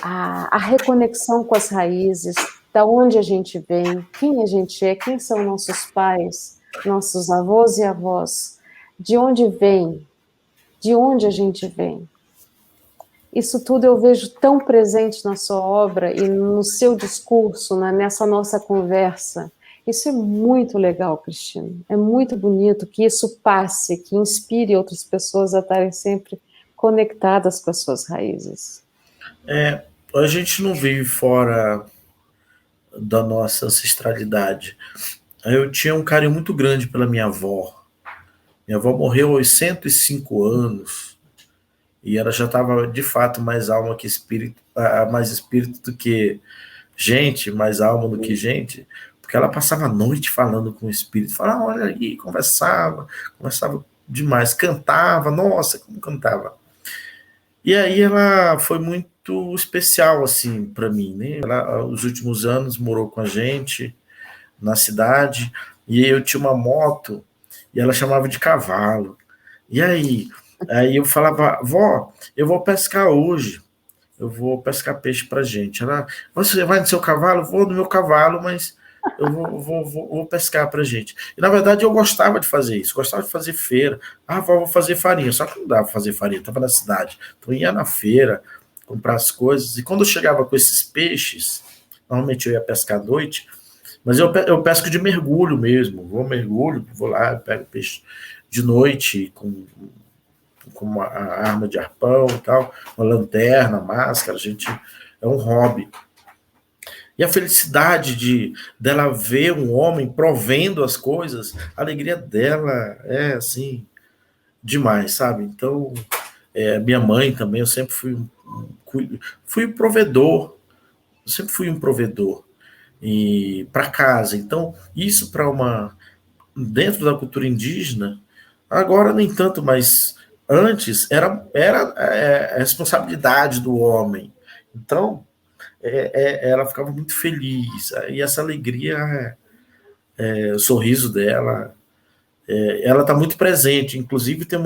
a reconexão com as raízes, da onde a gente vem, quem a gente é, quem são nossos pais, nossos avós e avós, de onde vem, de onde a gente vem. Isso tudo eu vejo tão presente na sua obra e no seu discurso, nessa nossa conversa. Isso é muito legal, Cristina. É muito bonito que isso passe, que inspire outras pessoas a estarem sempre conectadas com as suas raízes. A gente não vive fora da nossa ancestralidade. Eu tinha um carinho muito grande pela minha avó. Minha avó morreu aos 105 anos e ela já estava, de fato, mais alma que espírito, mais espírito do que gente, mais alma do que gente, porque ela passava a noite falando com o espírito, falava, olha aí, conversava demais, cantava, nossa, como cantava. E aí ela foi muito especial, assim, para mim, né? Ela, os últimos anos, morou com a gente na cidade, e eu tinha uma moto, e ela chamava de cavalo. E aí eu falava, vó, eu vou pescar hoje, eu vou pescar peixe pra gente. Ela, você vai no seu cavalo? Vou no meu cavalo, mas eu vou pescar pra gente. E na verdade eu gostava de fazer isso, gostava de fazer feira. Vou fazer farinha, só que não dava pra fazer farinha, estava na cidade. Então eu ia na feira, comprar as coisas, e quando eu chegava com esses peixes, normalmente eu ia pescar à noite, mas eu pesco de mergulho mesmo, mergulho, vou lá, pego peixe de noite, com a arma de arpão e tal, uma lanterna, máscara, a gente é um hobby. E a felicidade dela ver um homem provendo as coisas, a alegria dela é assim demais, sabe? Então, minha mãe também, eu sempre fui um provedor, eu sempre fui um provedor e para casa. Então, isso para dentro da cultura indígena, agora nem tanto, mas antes era a responsabilidade do homem. Então, ela ficava muito feliz. E essa alegria, o sorriso dela, ela está muito presente. Inclusive, tem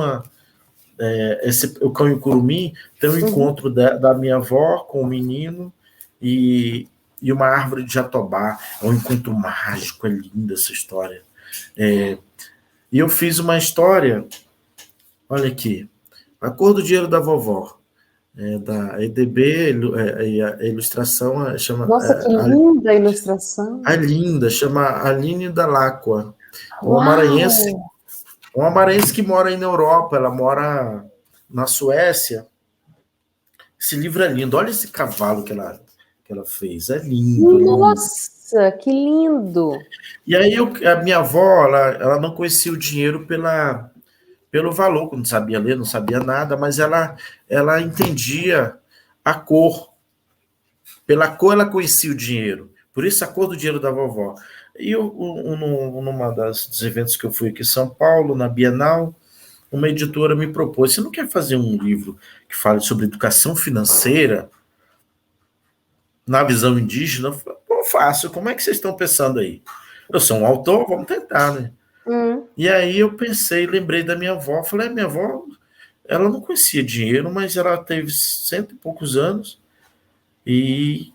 o Cão e o Curumim tem um encontro da minha avó com o menino e uma árvore de jatobá. É um encontro mágico, é linda essa história. E eu fiz uma história, olha aqui, A Cor do Dinheiro da Vovó, da EDB, a ilustração chama... Nossa, que linda a ilustração. A linda, chama Aline Dalacqua. Uau! Uma maranhense que mora aí na Europa, ela mora na Suécia. Esse livro é lindo, olha esse cavalo que ela fez, é lindo. Nossa, lindo. Que lindo! E aí a minha avó, ela não conhecia o dinheiro pelo valor, não sabia ler, não sabia nada, mas ela entendia a cor. Pela cor ela conhecia o dinheiro. Por isso a cor do dinheiro da vovó. E numa dos eventos que eu fui aqui em São Paulo, na Bienal, uma editora me propôs: você não quer fazer um livro que fale sobre educação financeira na visão indígena? Eu falei, pô, fácil, como é que vocês estão pensando aí? Eu sou um autor, vamos tentar, né? E aí eu pensei, lembrei da minha avó, falei, minha avó, ela não conhecia dinheiro, mas ela teve 100 e poucos anos e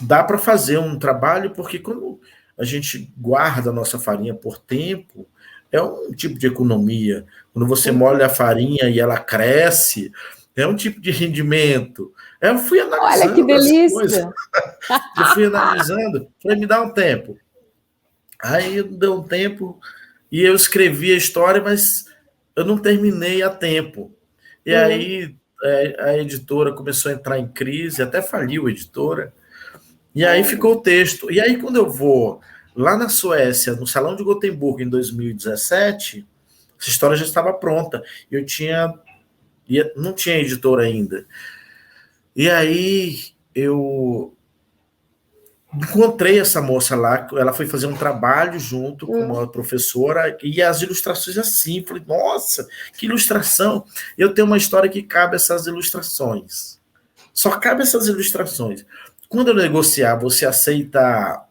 dá para fazer um trabalho, porque quando a gente guarda a nossa farinha por tempo, é um tipo de economia. Quando você molha a farinha e ela cresce, é um tipo de rendimento. Eu fui analisando. Olha que delícia! Eu fui analisando, falei, me dá um tempo. Aí deu um tempo e eu escrevi a história, mas eu não terminei a tempo. E aí a editora começou a entrar em crise, até faliu a editora. E aí ficou o texto. E aí, quando eu vou lá na Suécia, no Salão de Gotemburgo, em 2017, essa história já estava pronta. Não tinha editora ainda. E aí eu encontrei essa moça lá, ela foi fazer um trabalho junto com uma professora, e as ilustrações assim, falei, nossa, que ilustração! Eu tenho uma história que cabe essas ilustrações. Só cabe essas ilustrações. Quando eu negociar, você aceita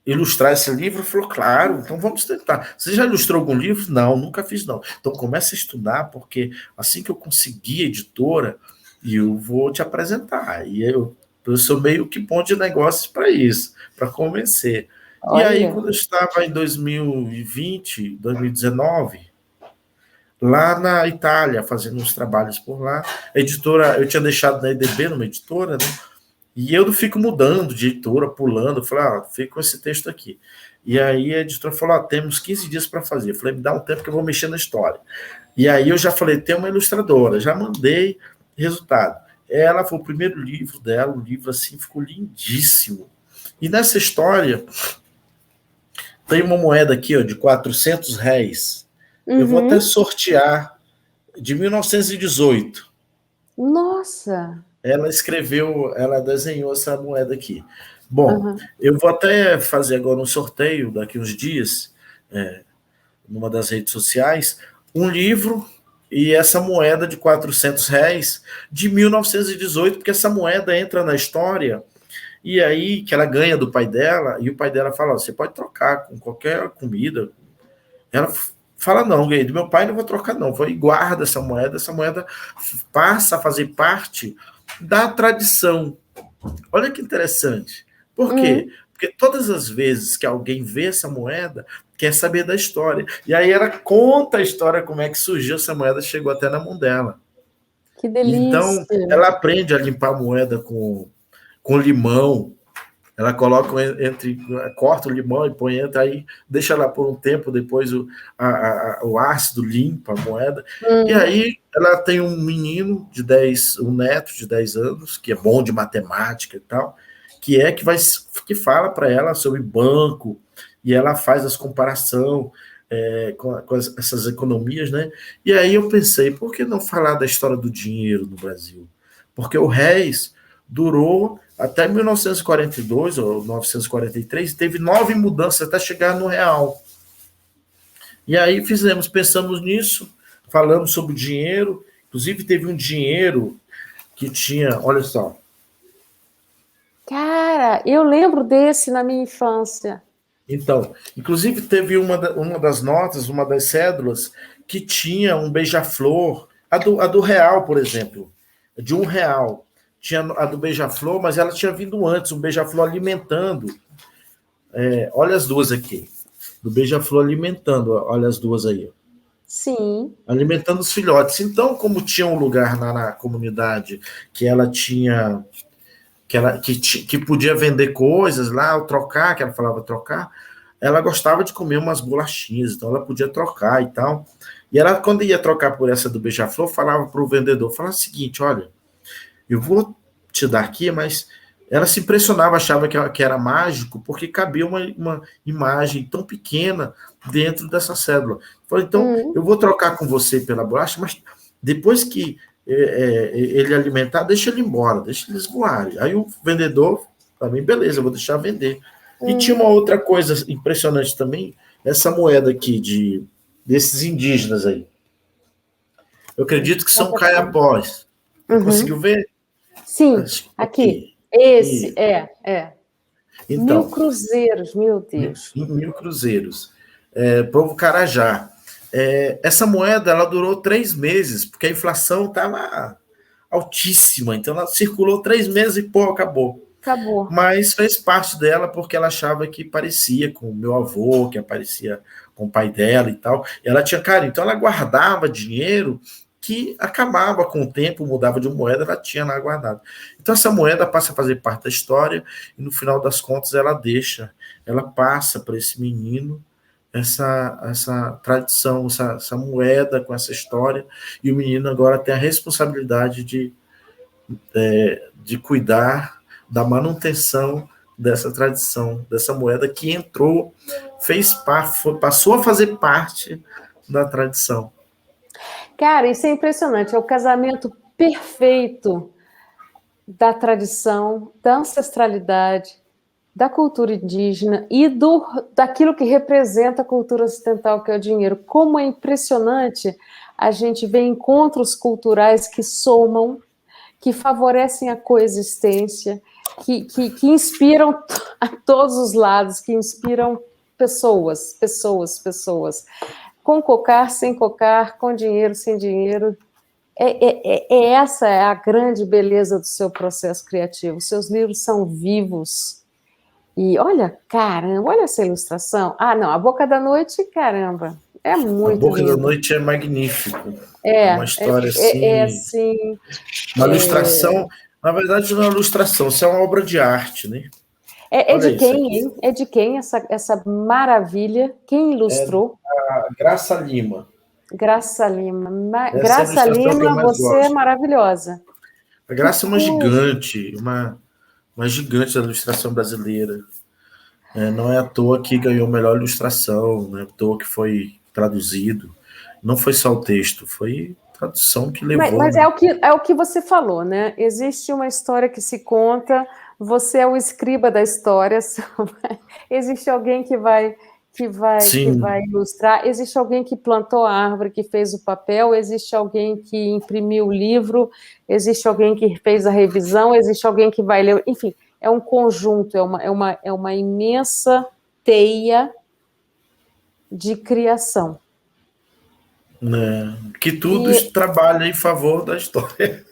ilustrar esse livro? Falou, claro, então vamos tentar. Você já ilustrou algum livro? Não, nunca fiz, não. Então comece a estudar, porque assim que eu conseguir editora, eu vou te apresentar. E eu sou meio que bom de negócios para isso, para convencer. Olha. E aí, quando eu estava em 2020, 2019, lá na Itália, fazendo uns trabalhos por lá, a editora, eu tinha deixado na EDB, numa editora, né? E eu não fico mudando de editora, pulando. Eu falei, fica com esse texto aqui. E aí a editora falou, temos 15 dias para fazer. Eu falei, me dá um tempo que eu vou mexer na história. E aí eu já falei, tem uma ilustradora, já mandei resultado. Ela foi o primeiro livro dela, o livro assim ficou lindíssimo. E nessa história tem uma moeda aqui, ó, de 400 réis. Eu vou até sortear, de 1918. Nossa! Ela desenhou essa moeda aqui. Bom, eu vou até fazer agora um sorteio, daqui uns dias, numa das redes sociais, um livro e essa moeda de 400 réis de 1918, porque essa moeda entra na história, e aí que ela ganha do pai dela, e o pai dela fala, você pode trocar com qualquer comida. Ela fala, não, do meu pai não vou trocar, não. E guarda essa moeda passa a fazer parte da tradição. Olha que interessante. Por quê? Porque todas as vezes que alguém vê essa moeda, quer saber da história. E aí ela conta a história, como é que surgiu essa moeda, chegou até na mão dela. Que delícia! Então, ela aprende a limpar a moeda com limão. Ela coloca corta o limão e põe, entra aí, deixa lá por um tempo, depois o ácido limpa a moeda. E aí ela tem um menino um neto de 10 anos, que é bom de matemática e tal, que fala para ela sobre banco, e ela faz as comparação com essas economias, né? E aí eu pensei, por que não falar da história do dinheiro no Brasil? Porque o réis durou até 1942 ou 1943, teve 9 mudanças até chegar no real. E aí pensamos nisso, falamos sobre o dinheiro, inclusive teve um dinheiro que tinha, olha só. Cara, eu lembro desse na minha infância. Então, inclusive teve uma das notas, uma das cédulas, que tinha um beija-flor, a do real, por exemplo, de R$1. Tinha a do beija-flor, mas ela tinha vindo antes, um beija-flor alimentando. Olha as duas aqui. Do beija-flor alimentando, olha as duas aí. Sim. Alimentando os filhotes. Então, como tinha um lugar na comunidade que ela tinha que podia vender coisas lá, ou trocar, que ela falava trocar, ela gostava de comer umas bolachinhas, então ela podia trocar e tal. E ela, quando ia trocar por essa do beija-flor, falava para o vendedor, falava o seguinte, olha, eu vou te dar aqui, mas ela se impressionava, achava que era mágico, porque cabia uma imagem tão pequena dentro dessa cédula. Falei, então, eu vou trocar com você pela bolacha, mas depois que ele alimentar, deixa ele embora, deixa eles voarem. Aí o vendedor, também, beleza, eu vou deixar vender. E tinha uma outra coisa impressionante também, essa moeda aqui desses indígenas aí. Eu acredito que são caiapós. Conseguiu ver? Sim, aqui. Esse, Então, 1.000 cruzeiros, meu Deus. 1.000 cruzeiros. Povo Carajá. Essa moeda, ela durou 3 meses, porque a inflação estava altíssima. Então, ela circulou 3 meses e, acabou. Acabou. Mas fez parte dela porque ela achava que parecia com o meu avô, que parecia com o pai dela e tal. E ela tinha carinho. Então, ela guardava dinheiro que acabava com o tempo, mudava de moeda, ela tinha lá guardado. Então, essa moeda passa a fazer parte da história e, no final das contas, ela passa para esse menino essa tradição, essa moeda com essa história, e o menino agora tem a responsabilidade de cuidar da manutenção dessa tradição, dessa moeda que entrou, passou a fazer parte da tradição. Cara, isso é impressionante, é o casamento perfeito da tradição, da ancestralidade, da cultura indígena e daquilo que representa a cultura ocidental, que é o dinheiro. Como é impressionante a gente ver encontros culturais que somam, que favorecem a coexistência, que inspiram a todos os lados, que inspiram pessoas. Com cocar, sem cocar, com dinheiro, sem dinheiro. Essa é a grande beleza do seu processo criativo. Seus livros são vivos. E olha, caramba, olha essa ilustração. Ah, não, A Boca da Noite, caramba, é muito A Boca lindo. da Noite é magnífico. Uma história assim... Uma ilustração, na verdade não é uma ilustração, isso é uma obra de arte, né? É de quem, hein? É de quem essa maravilha? Quem ilustrou? A Graça Lima. Graça Lima. Graça Lima, você é maravilhosa. A Graça é uma gigante, uma gigante da ilustração brasileira. Não é à toa que ganhou melhor ilustração, não é à toa que foi traduzido. Não foi só o texto, foi a tradução que levou. Mas é o que você falou, né? Existe uma história que se conta, você é o escriba da história, existe alguém que vai ilustrar, existe alguém que plantou a árvore, que fez o papel, existe alguém que imprimiu o livro, existe alguém que fez a revisão, existe alguém que vai ler, enfim, é um conjunto, é uma imensa teia de criação. Que tudo trabalha em favor da história.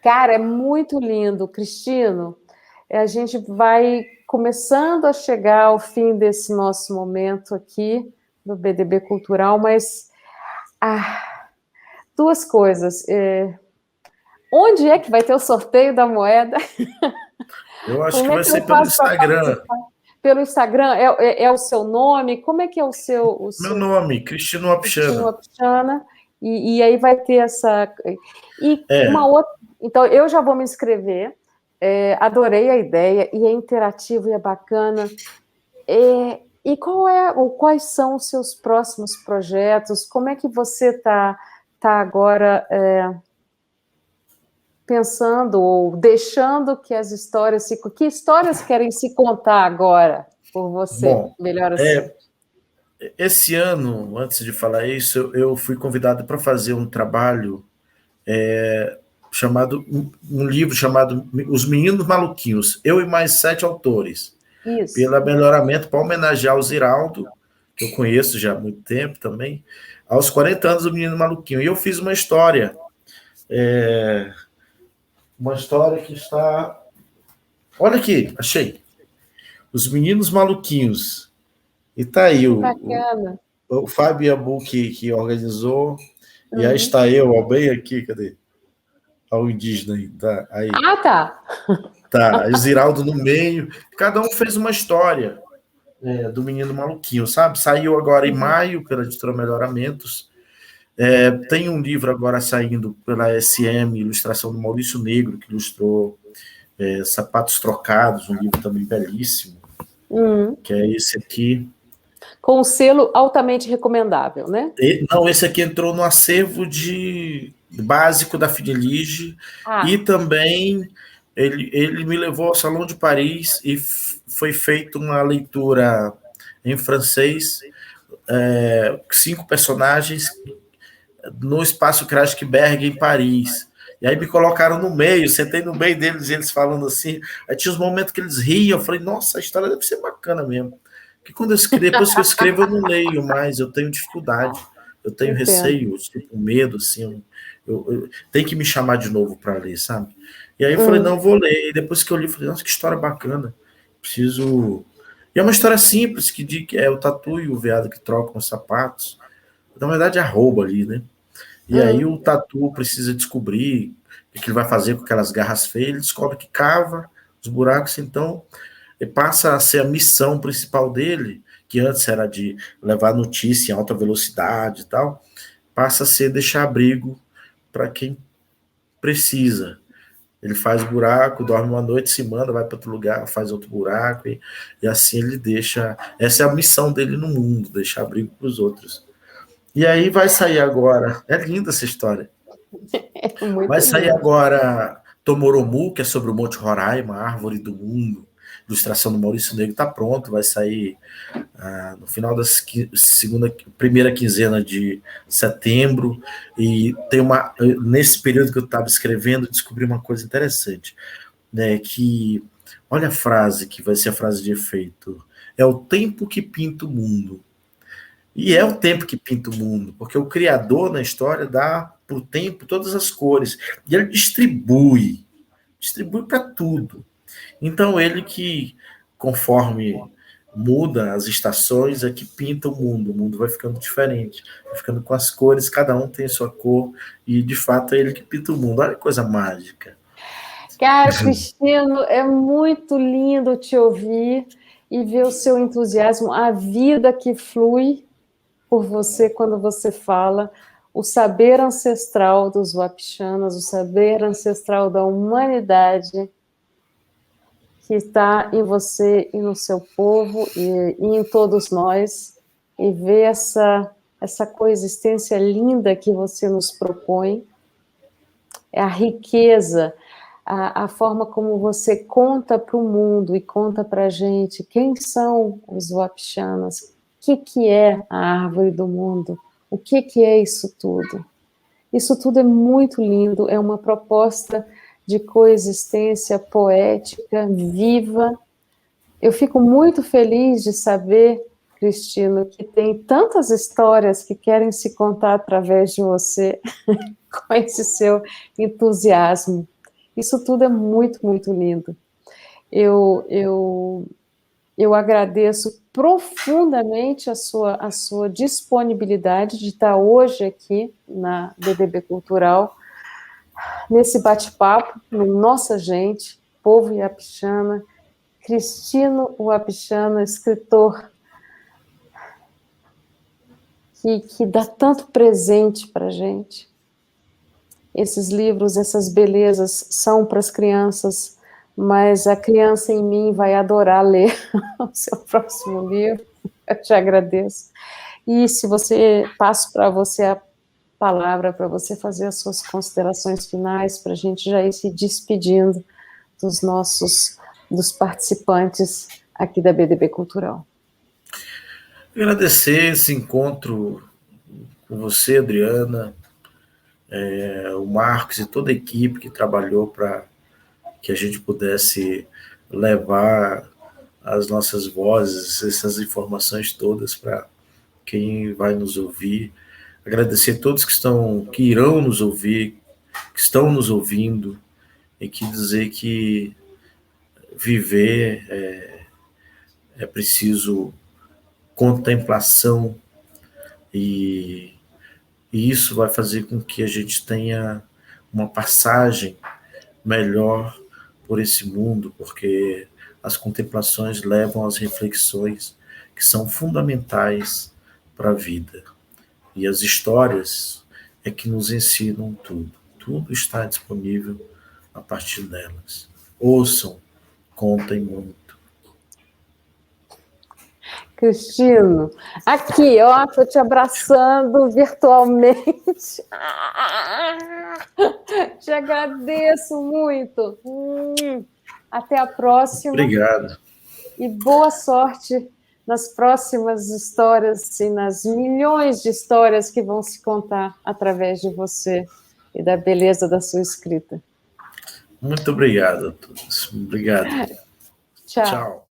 Cara, é muito lindo, Cristino. A gente vai começando a chegar ao fim desse nosso momento aqui do BDB Cultural, mas 2 coisas. Onde é que vai ter o sorteio da moeda? Eu acho que Como é vai que eu ser pelo faço para Instagram. participar? Pelo Instagram é o seu nome? Como é que é o Meu seu nome, Cristino Cristina Wapchana. Wapchana? E aí vai ter essa... E uma É, outra... Então, eu já vou me inscrever. Adorei a ideia, e é interativo e é bacana. E quais são os seus próximos projetos? Como é que você tá agora pensando ou deixando que as histórias que histórias querem se contar agora por você? bom, Melhor assim. é, esse ano, antes de falar isso, eu fui convidado para fazer um trabalho chamado, um livro chamado Os Meninos Maluquinhos, eu e mais 7 autores, Isso. pela Melhoramento, para homenagear o Ziraldo, que eu conheço já há muito tempo também, aos 40 anos do Menino Maluquinho. E eu fiz uma história que está... Olha aqui, achei. Os Meninos Maluquinhos. E tá aí Que o, bacana. o Fábio Abu que organizou, e aí Uhum. está eu, ó, bem aqui, cadê? Olha o indígena aí, tá aí. Ah, tá. Tá, aí o Ziraldo no meio. Cada um fez uma história do Menino Maluquinho, sabe? Saiu agora em Uhum. maio pela editora Melhoramentos. Tem um livro agora saindo pela SM, ilustração do Maurício Negro, que ilustrou Sapatos Trocados, um livro também belíssimo, Uhum. que é esse aqui. Com o selo altamente recomendável, né? Não, esse aqui entrou no acervo básico da Fidelige, e Ah, também ele me levou ao Salão de Paris e foi feita uma leitura em francês, 5 personagens no Espaço Kreuzberg em Paris. E aí me colocaram no meio, sentei no meio deles, e eles falando assim. Aí tinha os momentos que eles riam, eu falei, nossa, a história deve ser bacana mesmo. Porque quando eu escrevo, depois que eu escrevo, eu não leio mais, eu tenho dificuldade, eu tenho entendo. receio, tipo, medo, assim, tem que me chamar de novo para ler, sabe? E aí eu falei, Uhum. não, vou ler. E depois que eu li, eu falei, nossa, que história bacana. Preciso. E é uma história simples, que é o tatu e o veado que trocam os sapatos. Na verdade, é roubo ali, né? E aí Uhum. o Tatu precisa descobrir o que ele vai fazer com aquelas garras feias. Ele descobre que cava os buracos, então ele passa a ser a missão principal dele, que antes era de levar notícia em alta velocidade e tal, passa a ser deixar abrigo para quem precisa. Ele faz buraco, dorme uma noite, se manda, vai para outro lugar, faz outro buraco, e assim ele deixa. Essa é a missão dele no mundo, deixar abrigo para os outros. E aí vai sair agora. É linda essa história. É Vai muito sair lindo. agora Tomoromu, que é sobre o Monte Roraima, a árvore do mundo. Ilustração do Maurício Negro está pronto, vai sair no final da primeira quinzena de setembro. E tem nesse período que eu estava escrevendo, descobri uma coisa interessante, né? Que olha a frase que vai ser a frase de efeito: é o tempo que pinta o mundo. E é o tempo que pinta o mundo, porque o Criador na história dá para o tempo todas as cores. E ele distribui para tudo. Então ele que, conforme muda as estações, é que pinta o mundo vai ficando diferente, vai ficando com as cores, cada um tem a sua cor, e de fato é ele que pinta o mundo. Olha que coisa mágica. Cara, Cristino, é muito lindo te ouvir e ver o seu entusiasmo, a vida que flui por você quando você fala, o saber ancestral dos Wapichanas, o saber ancestral da humanidade que está em você e no seu povo e em todos nós, e ver essa coexistência linda que você nos propõe, é a riqueza, a forma como você conta para o mundo e conta para a gente quem são os Wapichanas, o que é a árvore do mundo, o que é isso tudo. Isso tudo é muito lindo, é uma proposta de coexistência poética, viva. Eu fico muito feliz de saber, Cristino, que tem tantas histórias que querem se contar através de você, com esse seu entusiasmo. Isso tudo é muito, muito lindo. Eu, eu, eu agradeço profundamente a sua disponibilidade de estar hoje aqui na DDB Cultural, nesse bate-papo, no Nossa Gente, povo Iapixana, Cristino Uapixana, escritor que dá tanto presente para a gente. Esses livros, essas belezas são para as crianças, mas a criança em mim vai adorar ler o seu próximo livro. Eu te agradeço. E se você, passo para você a palavra, para você fazer as suas considerações finais, para a gente já ir se despedindo dos participantes aqui da BDB Cultural. Agradecer esse encontro com você, Adriana, o Marcos e toda a equipe que trabalhou para que a gente pudesse levar as nossas vozes, essas informações todas para quem vai nos ouvir. Agradecer a todos que irão nos ouvir, que estão nos ouvindo, e que dizer que viver é preciso contemplação, e isso vai fazer com que a gente tenha uma passagem melhor por esse mundo, porque as contemplações levam às reflexões que são fundamentais para a vida. E as histórias é que nos ensinam tudo. Tudo está disponível a partir delas. Ouçam, contem muito. Cristino, aqui, ó, estou te abraçando virtualmente. Te agradeço muito. Até a próxima. Obrigado. E boa sorte nas próximas histórias e nas milhões de histórias que vão se contar através de você e da beleza da sua escrita. Muito obrigado a todos. Obrigado. Tchau. Tchau.